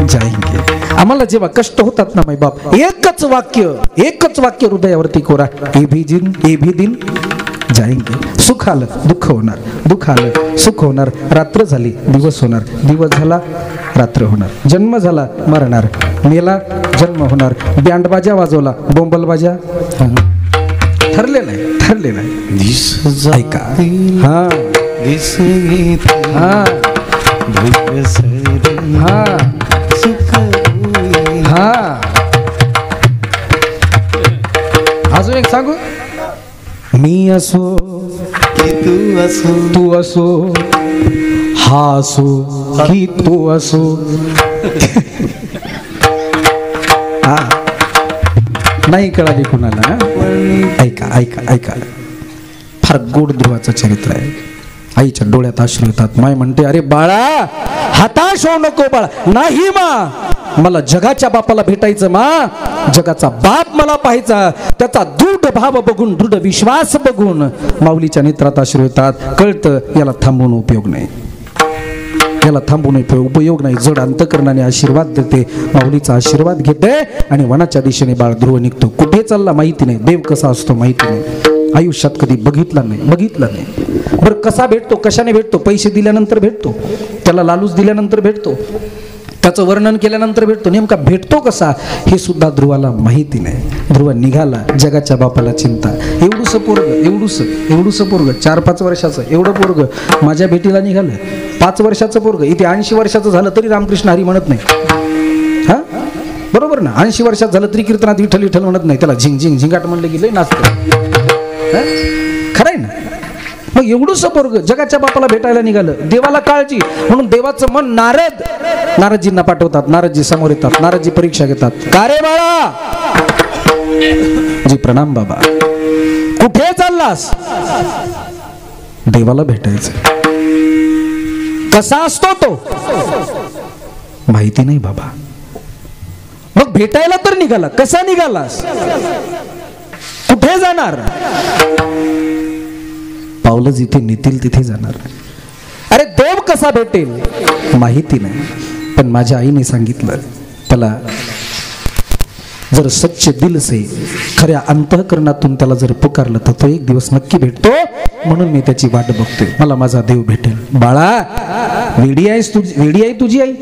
जाएंगे. आम्हाला जेव्हा कष्ट होतात ना माय बाप, एकच वाक्य हृदयावरती कोरा, ये भी दिन जाएंगे. सुख आलं दुःख होणार, दुःख आलं सुख होणार. रात्र झाली दिवस होणार, दिवस झाला रात्र होणार. जन्म झाला मरणार, मेला जन्म होणार. बँडबाजा वाजवला, बोंबलबाजा ठरलेलं आहे. ऐका, हा हा हा हा. अजून एक सांगू, मी असो की तू असो, तू असो, हा असो की तू असो. हा नाही कळाली कुणाला? ऐका ऐका ऐका, फार गोड ध्रुवाचं चरित्र आहे. आईच्या डोळ्यात अश्रू येतात. माय म्हणते, अरे बाळा हताश होऊ नको बाळा. नाही मा, मला जगाच्या बापाला भेटायचं मा, जगाचा बाप मला पाहायचा. त्याचा दृढ भाव बघून, दृढ विश्वास बघून माऊलीच्या नेत्रात अश्रू येतात. कळतं याला थांबवून उपयोग नाही, याला थांबवून उपयोग नाही. जड अंतकरणाने आशीर्वाद देते, माऊलीचा आशीर्वाद घेते आणि वनाच्या दिशेने बाळ ध्रुव निघतो. कुठे चालला माहिती नाही, देव कसा असतो माहिती नाही, आयुष्यात कधी बघितला नाही. बरं कसा भेटतो, कशाने भेटतो? पैसे दिल्यानंतर भेटतो, त्याला लालूच दिल्यानंतर भेटतो, त्याचं वर्णन केल्यानंतर भेटतो. नेमका भेटतो कसा हे सुद्धा ध्रुवाला माहिती नाही. ध्रुव निघाला, जगाच्या बापाला चिंता. एवढूस पोरग 4-5 वर्षाचं एवढं पोरग माझ्या भेटीला निघालं. 5 वर्षाचं पोरग, इथे 80 वर्षाचं झालं तरी रामकृष्ण हरी म्हणत नाही. हा बरोबर ना? 80 वर्षात झालं तरी कीर्तनात विठ्ठल विठ्ठल म्हणत नाही. त्याला झिंगाट म्हणलं गेलं नाचतं. खरंय ना? मग एवढंच पोरग जगाच्या बापाला भेटायला निघालं. देवाला काळजी म्हणून देवाचं मन नारदजींना पाठवतात. नारदजी समोर येतात, नारदजी परीक्षा घेतात. का रे बाळा? जी प्रणाम बाबा. कुठे चाललास? देवाला भेटायचं. कसा असतो तो? माहिती नाही बाबा. मग भेटायला तर निघाला, कसा निघालास? कुठे जाणार? पावलं जिथे नेतील तिथे जाणार. अरे देव कसा भेटेल माहिती नाही, पण माझ्या आईने सांगितलं, त्याला जर सच्चे दिल से, खऱ्या अंतःकरणातून त्याला जर पुकारलं तर तो एक दिवस नक्की भेटतो. म्हणून मी त्याची वाट बघतोय, मला माझा देव भेटेल. बाळा वेडी आहे तुझी आई.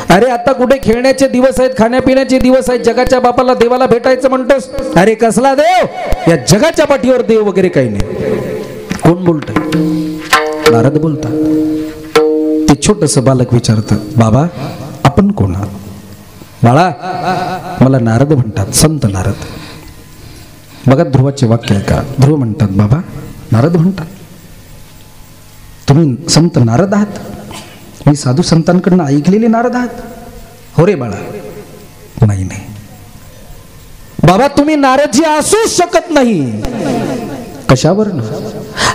अरे आता कुठे खेळण्याचे दिवस आहेत, खाण्यापिण्याचे दिवस आहेत, जगाच्या बापाला देवाला भेटायचं म्हणतोस. अरे कसला देव? या जगाच्या पाठीवर देव वगैरे काही नाही. कोण बोलत? नारद बोलतात. ते छोटस बालक विचारतं, बाबा आपण कोण आहात? बाळा मला नारद म्हणतात, संत नारद. बघा ध्रुवाचे वाक्य आहे का? ध्रुव म्हणतात, बाबा नारद म्हणतात, तुम्ही संत नारद आहात? मी साधू संतांकडून ऐकलेले नारद आहात? हो रे बाळा. नाही बाबा, तुम्ही नारदजी असूच शकत नाही. कशावर?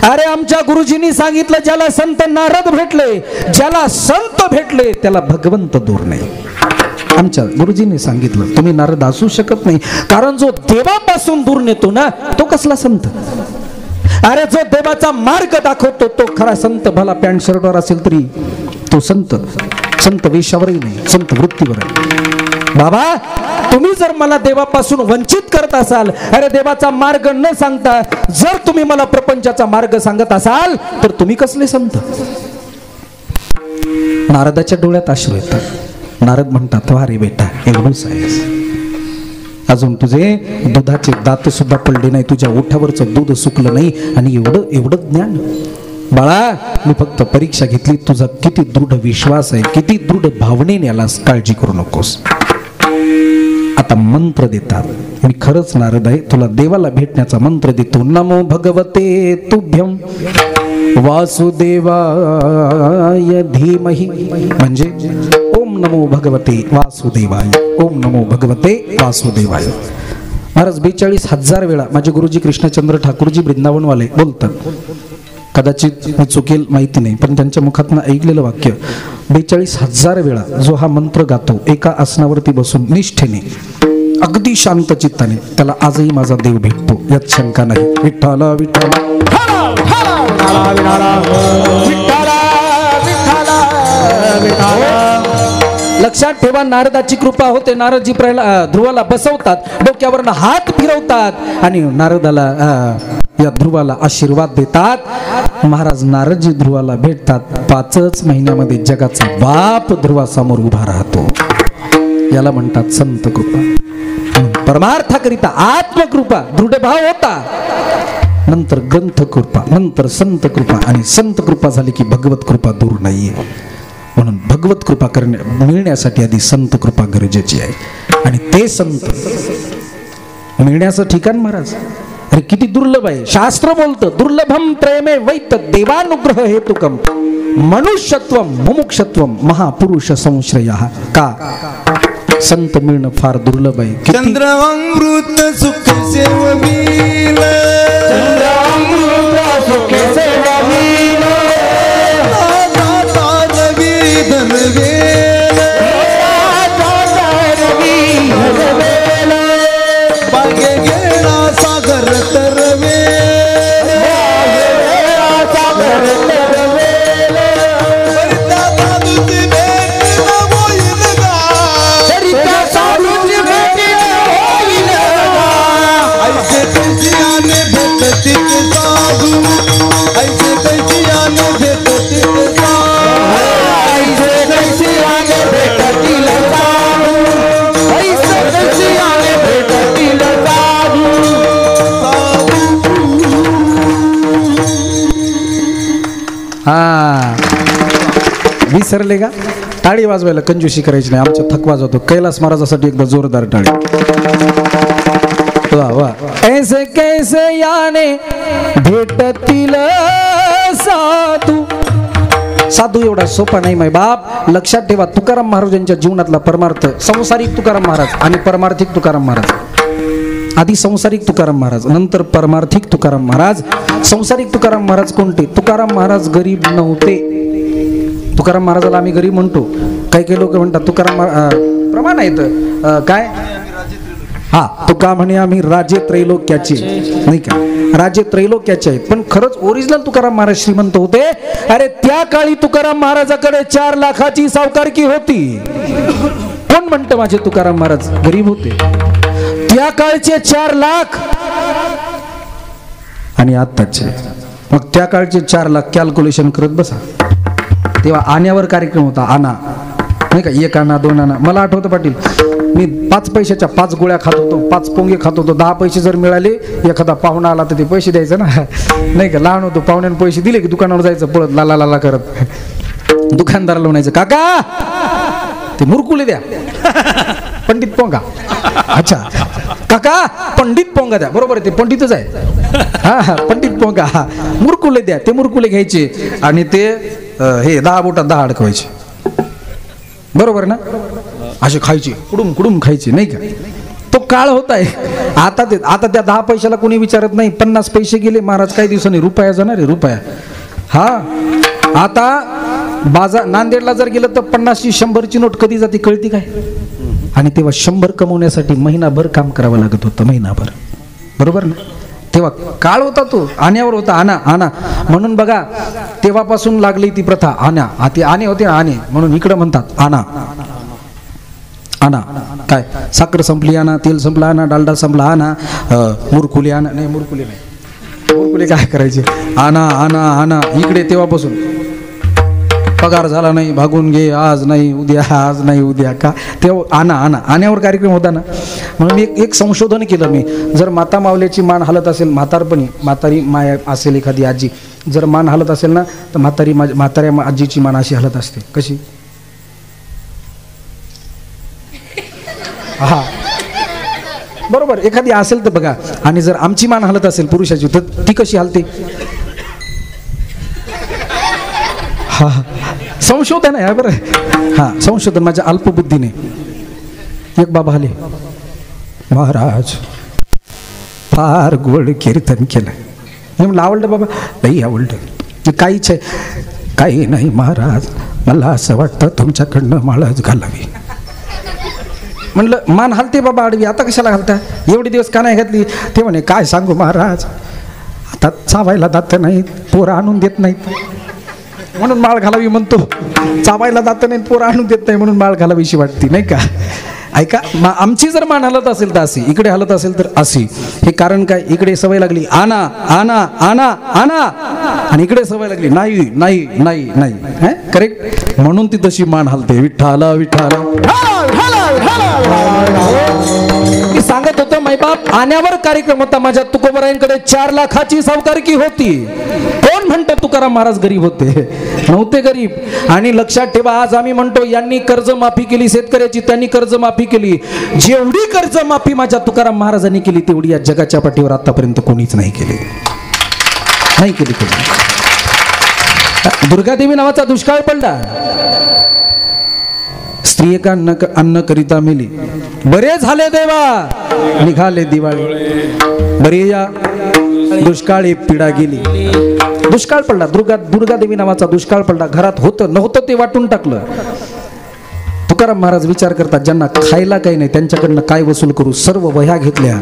अरे आमच्या गुरुजींनी सांगितलं, ज्याला संत नारद भेटले, ज्याला संत भेटले त्याला भगवंत दूर नाही. आमच्या गुरुजींनी सांगितलं तुम्ही नारद असू शकत नाही, कारण जो देवापासून दूर नेतो ना तो कसला संत? अरे जो देवाचा मार्ग दाखवतो तो खरा संत. भला पॅन्ट शर्टवर असेल तरी तो संत. संत वेशावरही नाही, संत वृत्तीवर आहे. बाबा तुम्ही जर मला देवापासून वंचित करत असाल, अरे देवाचा मार्ग न सांगता जर तुम्ही मला प्रपंचाचा मार्ग सांगत असाल तर तुम्ही कसले संत? नारदाच्या डोळ्यात अश्रू येतात. नारद म्हणतात, वा रे बेटा एवढंच आहेस, अजून तुझे दुधाचे दात सुद्धा पडले नाही, तुझ्या ओठावरचं दूध सुकलं नाही आणि एवढं ज्ञान. बाळा मी फक्त परीक्षा घेतली, तुझा किती दृढ विश्वास आहे, किती दृढ भावनेने यालाच, काळजी करू नकोस. आता मंत्र देतात. मी खरंच नारद आहे, तुला देवाला भेटण्याचा मंत्र देतो. नमो भगवते तुभ्यं वासुदेवाय धीमहि, म्हणजे ओम नमो भगवते वासुदेवाय, ओम नमो भगवते वासुदेवाय. महाराज 42,000 वेळा माझे गुरुजी कृष्णचंद्र ठाकूरजी वृंदावनवाले बोलतात. कदाचित मी चुकेल माहिती नाही, पण त्यांच्या मुखातनं ऐकलेलं वाक्य 42,000 वेळा जो हा मंत्र गातो एका आसनावरती बसून निष्ठेने, अगदी शांत चित्ताने, त्याला आजही माझा देव भेटतो, यात शंका नाही. विठ्ठल विठ्ठल लक्षात ठेवा, नारदाची कृपा होते. नारदजी ध्रुवाला बसवतात, डोक्यावरनं हात फिरवतात आणि नारदाला या ध्रुवाला आशीर्वाद देतात. महाराज नारदजी ध्रुवाला भेटतात. 5च महिन्यामध्ये जगाचा बाप ध्रुवासमोर उभा राहतो. याला म्हणतात संत कृपा. परमार्थाकरिता आत्मकृपा, दृढभाव होता, नंतर ग्रंथ कृपा, नंतर संत कृपा, आणि संत कृपा झाली की भगवत कृपा दूर नाहीये. म्हणून भगवत कृपा मिळण्यासाठी आधी संत कृपा गरजेची आहे. आणि ते संत मिळण्याचं ठिकाण महाराज अरे किती दुर्लभ आहे. शास्त्र बोलतं दुर्लभम प्रेमे वैत देवानुग्रह हेतुकम मनुष्यत्वम मुमुक्षत्वम महापुरुष संश्रयः. का संत मिळणं फार दुर्लभ आहे. चंद्रामृत सुख सेवमील, चंद्रामृत सुख सेवमील, रवी धनवेल, बागे गेला सागर तरवेल, सागर तरवेल, त्या बाजूची भेट होईल गा, त्या साधूची भेट होईल गा. ऐसे कैसियाने भेटतील साधू, ऐसे कैसियाने भेटतील साधू, ऐसे कैसियाने भेटतील साधू, ऐसे कैसियाने भेटतील साधू. हा विसरले का? टाळी वाजवायला कंजूशी करायची नाही. आमच्या थकवा जातो. कैलास महाराजासाठी एकदा जोरदार टाळी. वा वा. ऐसे कैसे याने भेटतील साधू. साधू एवढा सोपा नाही माय बाप. लक्षात ठेवा, तुकाराम महाराजांच्या जीवनातला परमार्थ, संसारिक तुकाराम महाराज आणि परमार्थिक तुकाराम महाराज. आधी संसारिक तुकाराम महाराज, नंतर परमार्थिक तुकाराम महाराज. संसारिक तुकाराम महाराज कोणते? तुकाराम महाराज गरीब नव्हते. तुकाराम महाराजाला आम्ही गरीब म्हणतो. काही लोक म्हणतात तुकाराम प्रमाण आहेत काय, हा तुका म्हणे आम्ही राजे त्रैलोक्याचे, नाही का, राजे त्रैलोक्याचे आहेत. पण खरंच ओरिजिनल तुकाराम महाराज श्रीमंत होते. अरे त्या काळी तुकाराम महाराजाकडे 4 लाखाची सावकारकी होती. कोण म्हणतं माझे तुकाराम महाराज गरीब होते? त्या काळचे 4 लाख आणि आत्ताचे. मग त्या काळचे 4 लाख कॅल्क्युलेशन करत बसा. तेव्हा आण्यावर कार्यक्रम होता. आणा नाही का, 1 आणा 2 आणा. मला आठवतं पाटील, मी 5 पैशाच्या 5 गोळ्या खात होतो, 5 पोंगे खात होतो. 10 पैसे जर मिळाले, एखादा पाहुणा आला तर ते पैसे द्यायचं ना, नाही का. लहान होतो, पाहुण्याने पैसे दिले की दुकानावर जायचं पळत लाला लाला करत. दुकानदाराला म्हणायचं काका ते मुरकुले द्या, पंडित पोंगा. अच्छा काका पंडित पोंगा द्या. बरोबर आहे, ते पंडितच आहे. हा पंडित पोंगा, मुरकुले द्या. ते मुरकुले घ्यायचे आणि ते हे 10 बोटात 10 अडकवायचे. बरोबर ना, असे खायचे, कुडूम कुडूम खायचे, नाही का. तो काळ होत आहे. आता त्या 10 पैशाला कोणी विचारत नाही. 50 पैसे गेले महाराज, काही दिवसांनी रुपया जाणार आहे, रुपया. हा आता बाजार नांदेडला जर गेलं तर 50ची 100ची नोट कधी जाते कळती काय. आणि तेव्हा 100 कमवण्यासाठी महिनाभर काम करावं लागत होतं, महिनाभर. बरोबर ना. तेव्हा काळ होता तो, आण्यावर होता. आणा आणा म्हणून बघा, तेव्हापासून लागली ती प्रथा. आणा, ते आणे होते ना, आणे म्हणून इकडं म्हणतात आणा आणा. काय साखर संपली आणा, तेल संपला आणा, डालडा संपला आणा, मुरकुले आणा. नाही मुरकुले नाही, मुरकुले काय करायचे, आणा आणा आणा. इकडे तेव्हापासून पगार झाला नाही, भागून घे, आज नाही उद्या, आज नाही उद्या. का तेव्हा आणा आणा, आण्यावर कार्यक्रम होता ना. म्हणून एक संशोधन केलं मी. जर माता मावल्याची मान हलत असेल, म्हातारपणी म्हातारी माया असेल एखादी आजी, जर मान हलत असेल ना तर म्हाताऱ्या आजीची मान अशी हलत असते. कशी? हा बरोबर. एखादी असेल तर बघा. आणि जर आमची मान हलत असेल पुरुषाची तर ती कशी हलते? हा संशोधन आहे बरं. हा संशोधन माझ्या अल्पबुद्धीने. एक बाबा आले, महाराज फार गोड कीर्तन केलं. मी म्हणलं आवडलं बाबा? नाही आवडलं. काहीच आहे? काही नाही महाराज, मला असं वाटतं तुमच्याकडनं माळच घालावी. म्हणलं मान हलते बाबा आडवी, आता कशाला घालता? एवढे दिवस का नाही घातली? ते म्हणे काय सांगू महाराज, आता चावायला दात नाहीत, पोरं आणून देत नाहीत म्हणून माळ घालावी म्हणतो. चावायला दात नाहीत, पोरं आणून देत नाही म्हणून माळ घालावीशी वाटते, नाही का? ऐका, आमची जर मान हलत असेल तर अशी, इकडे हलत असेल तर अशी. हे कारण काय? इकडे सवय लागली आना आना आना आना, आणि इकडे सवय लागली नाही नाही नाही नाही. करेक्ट. म्हणून ती तशी मान हलते. विठ्ठला विठ्ठला. मी सांगत होतो मैबाप, आण्यावर कार्यक्रम होता माझ्या. तुकोबरायांकडे 4 लाखाची सावकारकी होती. कोण म्हणतं तुकाराम महाराज गरीब होते? नव्हते गरीब. आणि लक्षात ठेवा, आज आम्ही म्हणतो यांनी कर्जमाफी केली शेतकऱ्याची, त्यांनी कर्जमाफी केली. जेवढी कर्जमाफी माझ्या तुकाराम महाराजांनी केली तेवढी या जगाच्या पाठीवर आतापर्यंत कोणीच नाही केली. नाही केली. दुर्गादेवी नावाचा दुष्काळ पडला. स्त्री एका अन्न करिता मेली. बरे झाले देवा, निघाले दिवाळी. बरे या दुष्काळी पीडा गेली. दुष्काळ पडला. दुर्गादेवी नावाचा दुष्काळ पडला. घरात होतं नव्हतं ते वाटून टाकलं. तुकाराम महाराज विचार करतात, ज्यांना खायला काही नाही त्यांच्याकडनं काय वसूल करू. सर्व वह्या घेतल्या,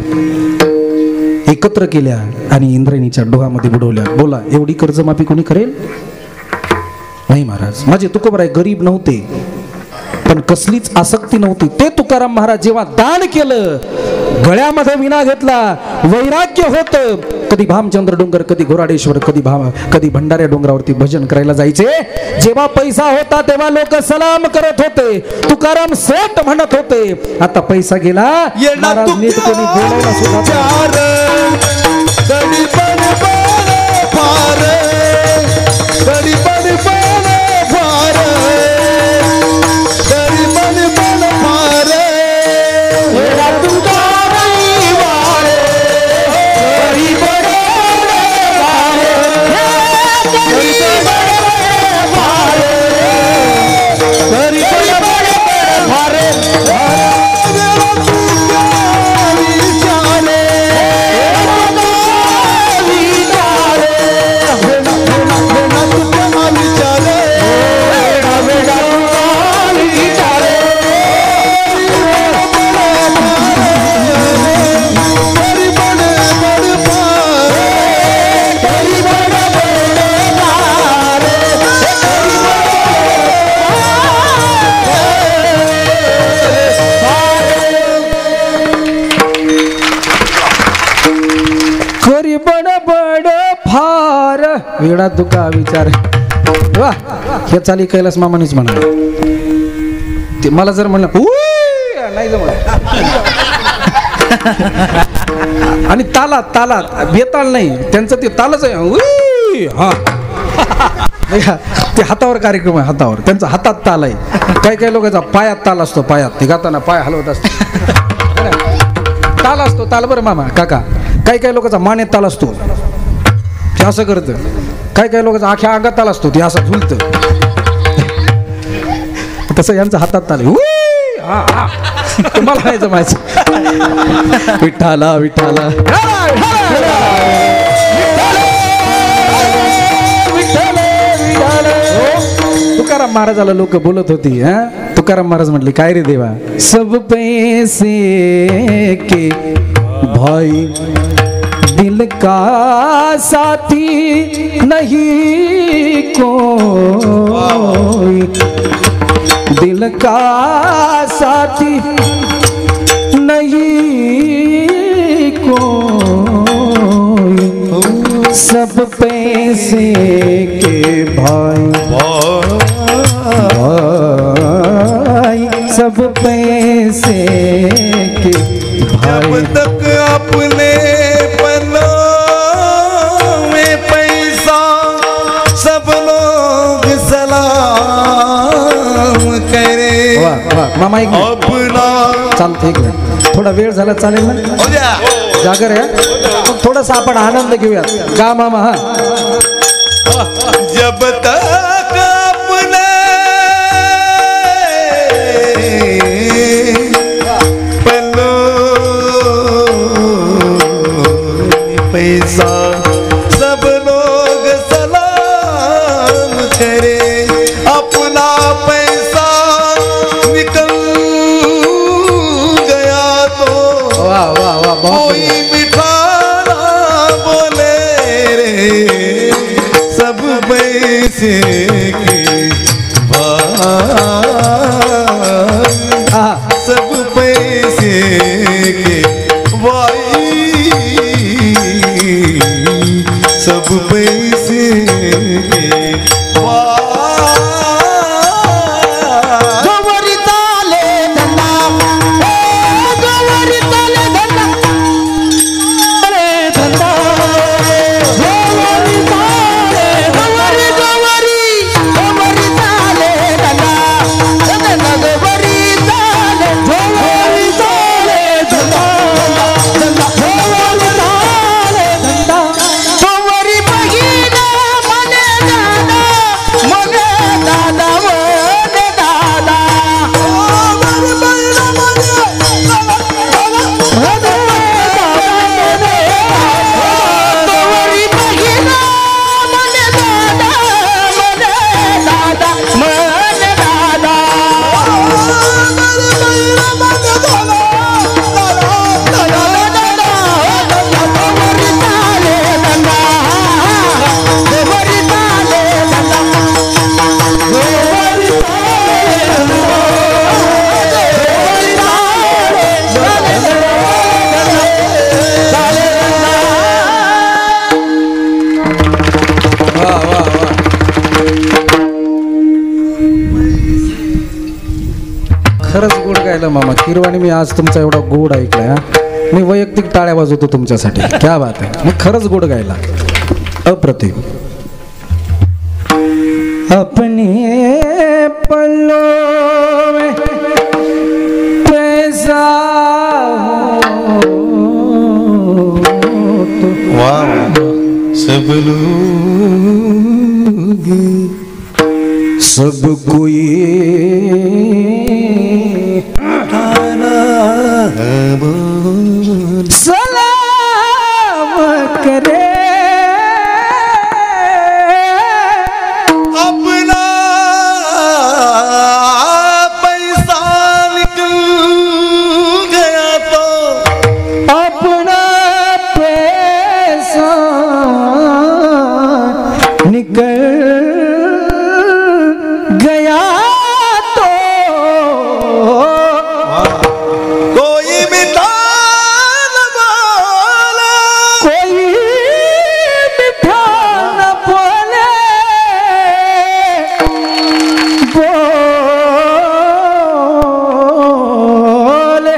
एकत्र केल्या आणि इंद्रायणीच्या डोहामध्ये बुडवल्या. बोला, एवढी कर्जमाफी कोणी करेल? नाही महाराज. माझे तुकोबराय गरीब नव्हते, पण कसलीच आसक्ती नव्हती. ते तुकाराम महाराज जेव्हा दान केलं, गळ्यामध्ये विणा घेतला, वैराग्य होतं. कधी भामचंद्र डोंगर, कधी घोराडेश्वर, कधी भंडाऱ्या डोंगरावरती भजन करायला जायचे. जेव्हा पैसा होता तेव्हा लोक सलाम करत होते, तुकाराम सेठ म्हणत होते. आता पैसा गेला, महाराज नीट कोणी बोलायला सुद्धा वेडा तुका विचार. वा, हे चाली कैलास मामानेच म्हणा. ते मला जर म्हणलं नाही जमत. आणि तालात बेताल नाही त्यांचं, ते तालच आहे. हा ते हातावर कार्यक्रम आहे, हातावर त्यांचा हातात ताल आहे. काही लोकांचा पायात ताल असतो. पायात ते गाताना पाय हलवत असतो, ताल असतो. ताल बरं मामा काका. काही लोकांचा मानेत ताल असतो, ते असं करतं. काही लोकांचा आख्या अंगात ताल असतो, ते असं झुलतं. तसं यांचा हातात ताल आहे. तुम्हाला नाही जमायचं. विठ्ठला विठ्ठला. तुकाराम महाराजाला लोक बोलत होती. तुकाराम महाराज म्हटले, काय रे देवा, सब पैसे के भाई दिल का साथी नहीं कोई, दिल का साथी नहीं कोई, सब पैसे के भाई भाई, सब पैसे के भाई. जब तक अपने पन्नों में पैसा वा मामा एक मिनिट. अपना चालतं एक मिनिट. थोडा वेळ झाला चालेल ना हो द्या. जागर आहे मग थोडासा आपण आनंद घेऊयात गा मामा हा जब तक अपने पैसा सब लोग सलाम करे अपना पैसा निकल गया तो वाह वाह वाह बहुत कोई बढ़िया. मिठा ना बोले रे सब पैसे के भाई आहा. सब पैसे के भाई सब पैसे के भाई गौरी ताले धन्ना गौरी ताले धन्ना रे धन्ना गौरी ताले गौरी गौरी गौरी ताले धन्ना धन्ना गौरी ताले गौरी ताले धन्ना धन्ना गौरी ताले धन्ना गौरी बहिना मने दादा मने दादा गौरी बहिना मने दादा मने दादा गौरी ताले धन्ना गौरी ताले धन्ना गौरी वा वा वा खरंच गोड गायलं मामा किरवाणी मी आज तुमचा एवढा गोड ऐकलाय हा मी वैयक्तिक टाळ्या वाजवतो तुमच्यासाठी क्या बात आहे मी खरंच गोड गायला अप्रतिम अपने पल्लों में पैसा हो तो सब लोग सब कोई सलाम करे अपना पैसा निकल गया तो अपना पैसा निकल गया तो कोई मिठा न बोले कोई मिठा न बोले बोले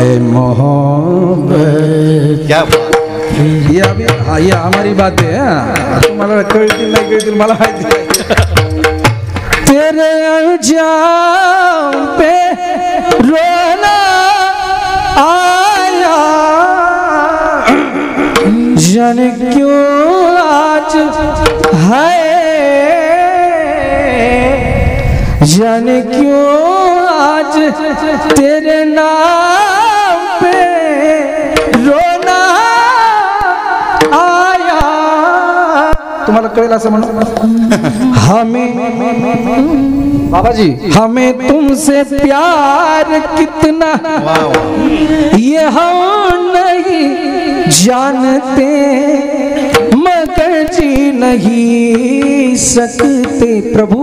ए मोहब्बत क्या ये अभी हाँ ये हमारी बात है हाँ. तुम्हाला कळतील नाही कळतील मला माहिती नाही. तेरे अंजाम पे रोना आया जाने क्यों आज है जाने क्यों आज तेरे नाम पे रोना आया तुम्हाला कळेल असं म्हणून हमें बाबाजी हमें तुमसे प्यार कितना ये हम नहीं जानते मगर जी नहीं सकते प्रभू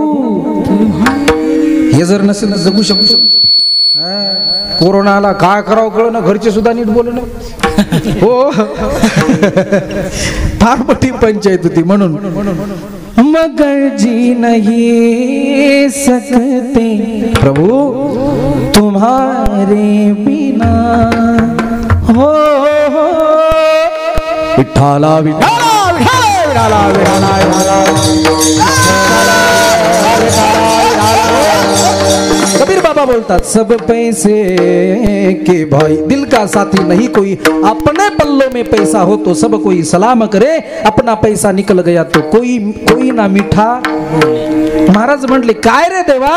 हे जर नसेल तर जगू शकू कोरोना आला काय करावं कळ ना घरचे सुद्धा नीट बोलू ना हो फार मोठी पंचायत होती म्हणून मगर जी नहीं सकते प्रभु तुम्हारे बिना हो विठाला विठाला विठाला विठाला विठाला कबीर बाबा बोलतात सब पैसे के भाई दिल का साथी नहीं कोई, अपने पल्लों में पैसा हो तो सब कोई सलाम करे, अपना पैसा निकल गया तो कोई ना मीठा। महाराज म्हटले काय रे देवा,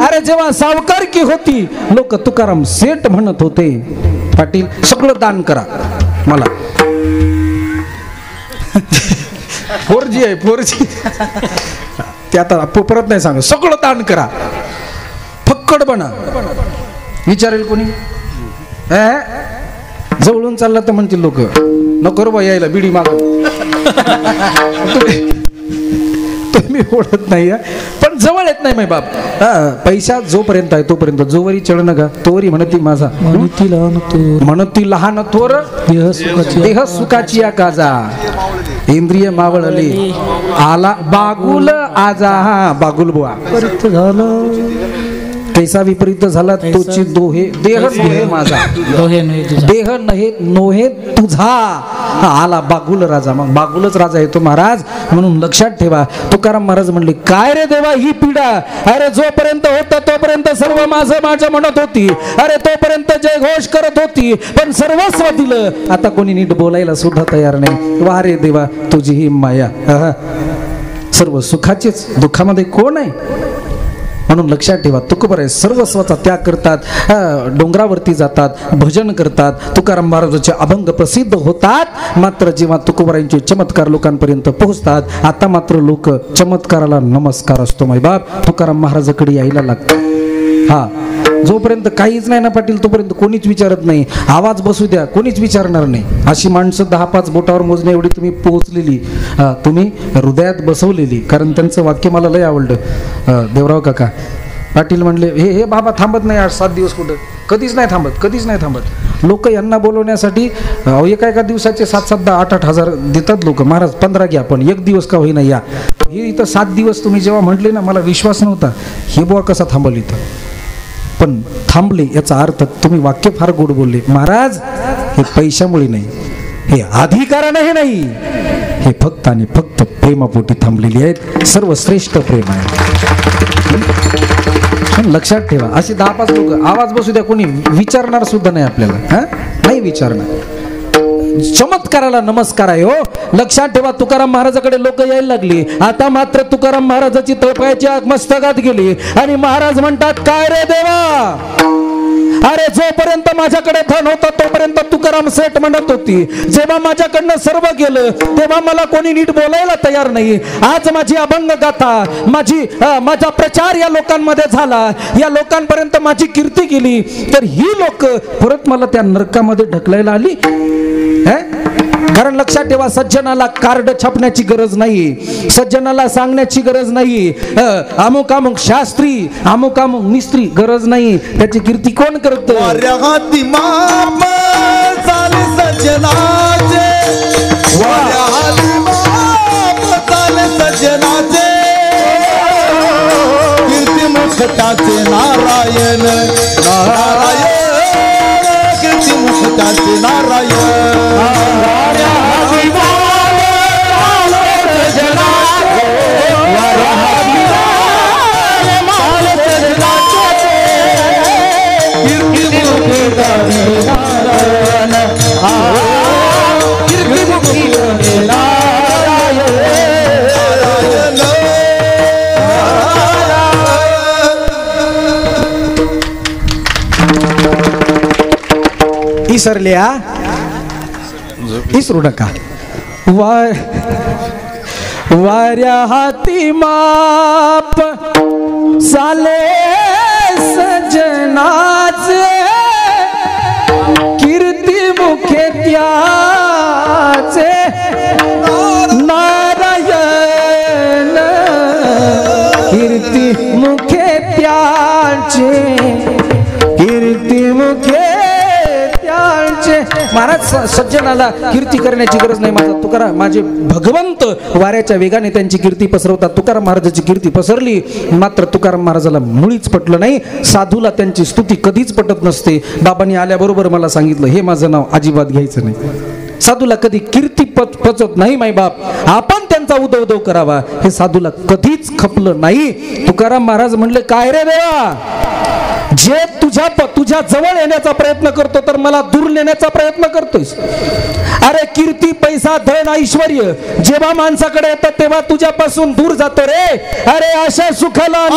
अरे जेव्हा सावकारकी होती लोक तुकाराम सेठ म्हणत होते, पाटील सगळं दान करा मला। 4G आहे 4G, ते आता परत नाही सांग, सगळं दान करा फक्कड बना। विचारेल कोणी, जवळून चालला तर म्हणतील लोक नको रे यायला बिडी माग, तुम्ही ओढत नाही पण जवळ येत नाही मै बाप। पैसा जोपर्यंत आहे तोपर्यंत जोवरी चढ का तोवरी म्हणती माझा, म्हणती लहान थोर देह सुखाची या काजा, इंद्रिय मावळले आला बागुल आजा। हा बागुल बुवा कैसा विपरीत झाला तोची दोहे, देह नोहे माझा देह नहे नोहे तुझा, आला बागुल राजा। मग बागुलच राजा येतो महाराज, म्हणून लक्षात ठेवा। तुकाराम महाराज म्हणले काय रे देवा ही पिढा, अरे जोपर्यंत होता तोपर्यंत सर्व माझं म्हणत होती, अरे तोपर्यंत जय घोष करत होती, पण सर्वस्व दिलं आता कोणी नीट बोलायला सुद्धा तयार नाही। वा रे देवा तुझी ही माया, सर्व सुखाचीच दुःखामध्ये कोण आहे। म्हणून लक्षात ठेवा तुकोबर आहे सर्वस्वाचा त्याग करतात, डोंगरावरती जातात, भजन करतात, तुकाराम महाराजांचे अभंग प्रसिद्ध होतात। मात्र जेव्हा तुकोबरायांचे चमत्कार लोकांपर्यंत पोहोचतात, आता मात्र लोक चमत्काराला नमस्कार असतो माय बाप, तुकाराम महाराजाकडे यायला लागतं। हा जोपर्यंत काहीच नाही ना पाटील तोपर्यंत कोणीच विचारत नाही, आवाज बसू द्या कोणीच विचारणार नाही। अशी माणसं 10-5 बोटावर मोजण्या एवढी तुम्ही पोहोचलेली, तुम्ही हृदयात बसवलेली। कारण त्यांचं वाक्य मला लय आवडलं, देवराव काका पाटील म्हणले हे बाबा थांबत नाही 8-7 दिवस कुठं, कधीच नाही थांबत। लोक यांना बोलवण्यासाठी एका दिवसाचे 7-7, 8-8 हजार देतात लोक। महाराज 15 घ्या पण 1 दिवस का होईना या। हे इथं 7 दिवस तुम्ही जेव्हा म्हटले ना मला विश्वास नव्हता, हे बुवा कसा थांबल इथं, पण थांबले याचा अर्थ तुम्ही वाक्य फार गोड बोलले। महाराज हे पैशामुळे नाही, हे अधिकाराने नाही, हे फक्त आणि फक्त प्रेमापोटी थांबलेली आहेत। सर्वश्रेष्ठ प्रेम आहे, लक्षात ठेवा। असे 10-5 लोक आवाज बसू द्या कोणी विचारणार सुद्धा नाही आपल्याला, नाही विचारणार। चमत्काराला नमस्कार आहे हो, लक्षात ठेवा। तुकाराम महाराजाकडे लोक यायला लागली, आता मात्र तुकाराम महाराजाची तळपायाची आग मस्तकात गेली आणि महाराज म्हणतात काय रे देवा, अरे जोपर्यंत माझ्याकडे धन होता तोपर्यंत तुकाराम सेठ म्हणत होती, जेव्हा माझ्याकडनं सर्व गेलं तेव्हा मला कोणी नीट बोलायला तयार नाही। आज माझी अभंग गाथा, माझा प्रचार या लोकांमध्ये झाला, या लोकांपर्यंत माझी कीर्ती गेली, तर ही लोक परत मला त्या नरकामध्ये ढकलायला आली। कारण लक्षात ठेवा सज्जनाला कार्ड छापण्याची गरज नाही, सज्जनाला सांगण्याची गरज नाही, अमुक अमुक शास्त्री अमुक अमुक मिस्त्री गरज नाही, त्याची कीर्ती कोण करतं। वाऱ्याहाती माप झाले सज्जनाचे, वाऱ्याहाती माप झाले सज्जनाचे, कीर्ती मुखटाचे नारायण नारायण, कीर्ती मुखटाचे नारायण। इसरल्या इसरू नका। वाऱ्या हाती माप साले सजनाचे, कीर्ती मुखे त्याचे नारायण, कीर्ती मुखे त्याचे, कीर्ती मुखे महाराज सज्जनाला कीर्ती करण्याची गरज नाही। माझा तुकाराम माझे भगवंत वाऱ्याच्या वेगाने त्यांची कीर्ती पसरवतात। तुकाराम महाराजाची कीर्ती पसरली, मात्र तुकाराम महाराजाला मुळीच पटलं नाही। साधूला त्यांची स्तुती कधीच पटत नसते। बाबांनी आल्याबरोबर मला सांगितलं हे माझं नाव अजिबात घ्यायचं नाही, साधूला कधी कीर्ती पचत नाही माय बाप, आपण त्यांचा उदव करावा हे साधूला कधीच खपलं नाही. तुकाराम महाराज म्हणले, काय रे देवा, जे तुझ्या जवळ येण्याचा प्रयत्न करतो तर मला दूर नेण्याचा प्रयत्न करतोयस. अरे कीर्ती, पैसा, धन, ऐश्वर्य जेव्हा माणसाकडे येतात तेव्हा तुझ्यापासून दूर जातो रे. अरे अशा सुखाला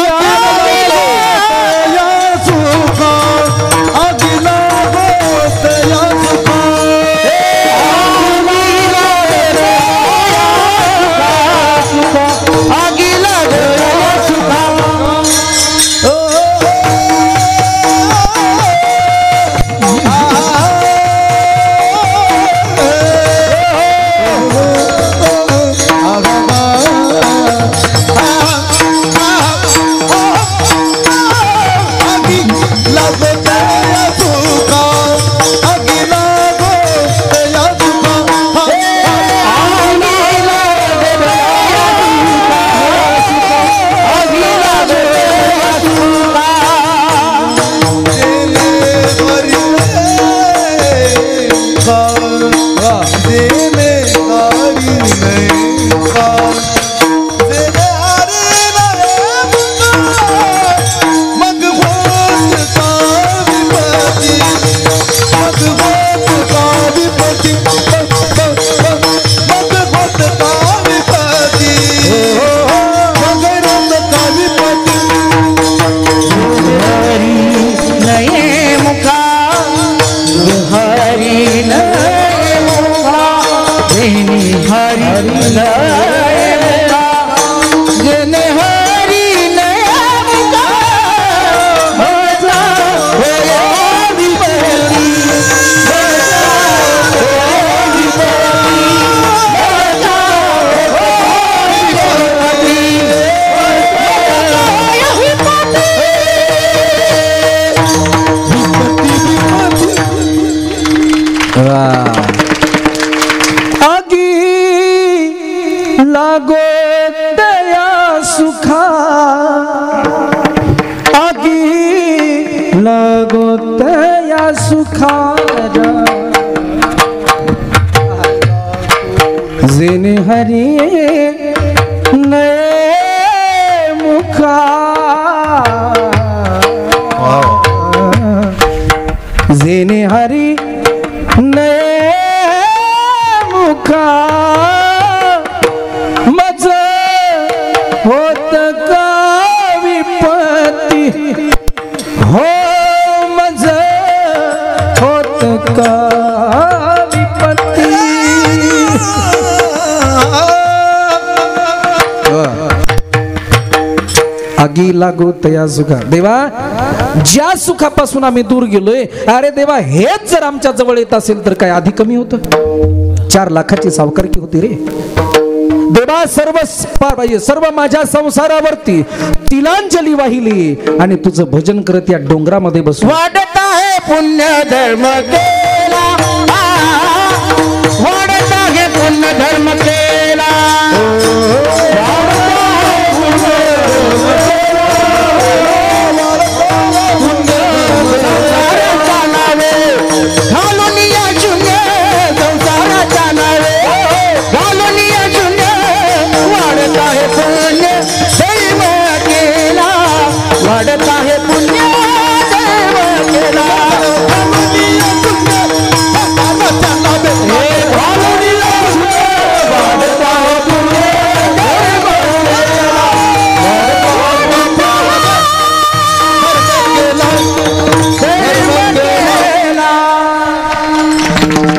लागो दया सुखा, आगी लागो दया सुखा, जेने हरी नये मुखा, जेने हरी नये मुखा, होत का विपत्ती हो मज होत का विपत्ती. आगी लागो तया सुखा. देवा, ज्या सुखापासून आम्ही दूर गेलोय, अरे देवा हेच जर आमच्या जवळ येत असेल तर काय आधी कमी होतं? 4 लाखाची सावकारकी होती रे देवा. सर्व माझ्या संसारावरती तिलांजली वाहिली आणि तुझं भजन करत या डोंगरामध्ये बसून वाढत आहे पुण्य धर्म केला, वाढत आहे पुण्य धर्म केला, वाढत आहे पुण्य देव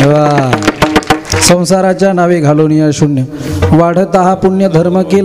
केला. संसाराच्या नावे घालून या शून्य, वाढत हा पुण्य धर्म केला.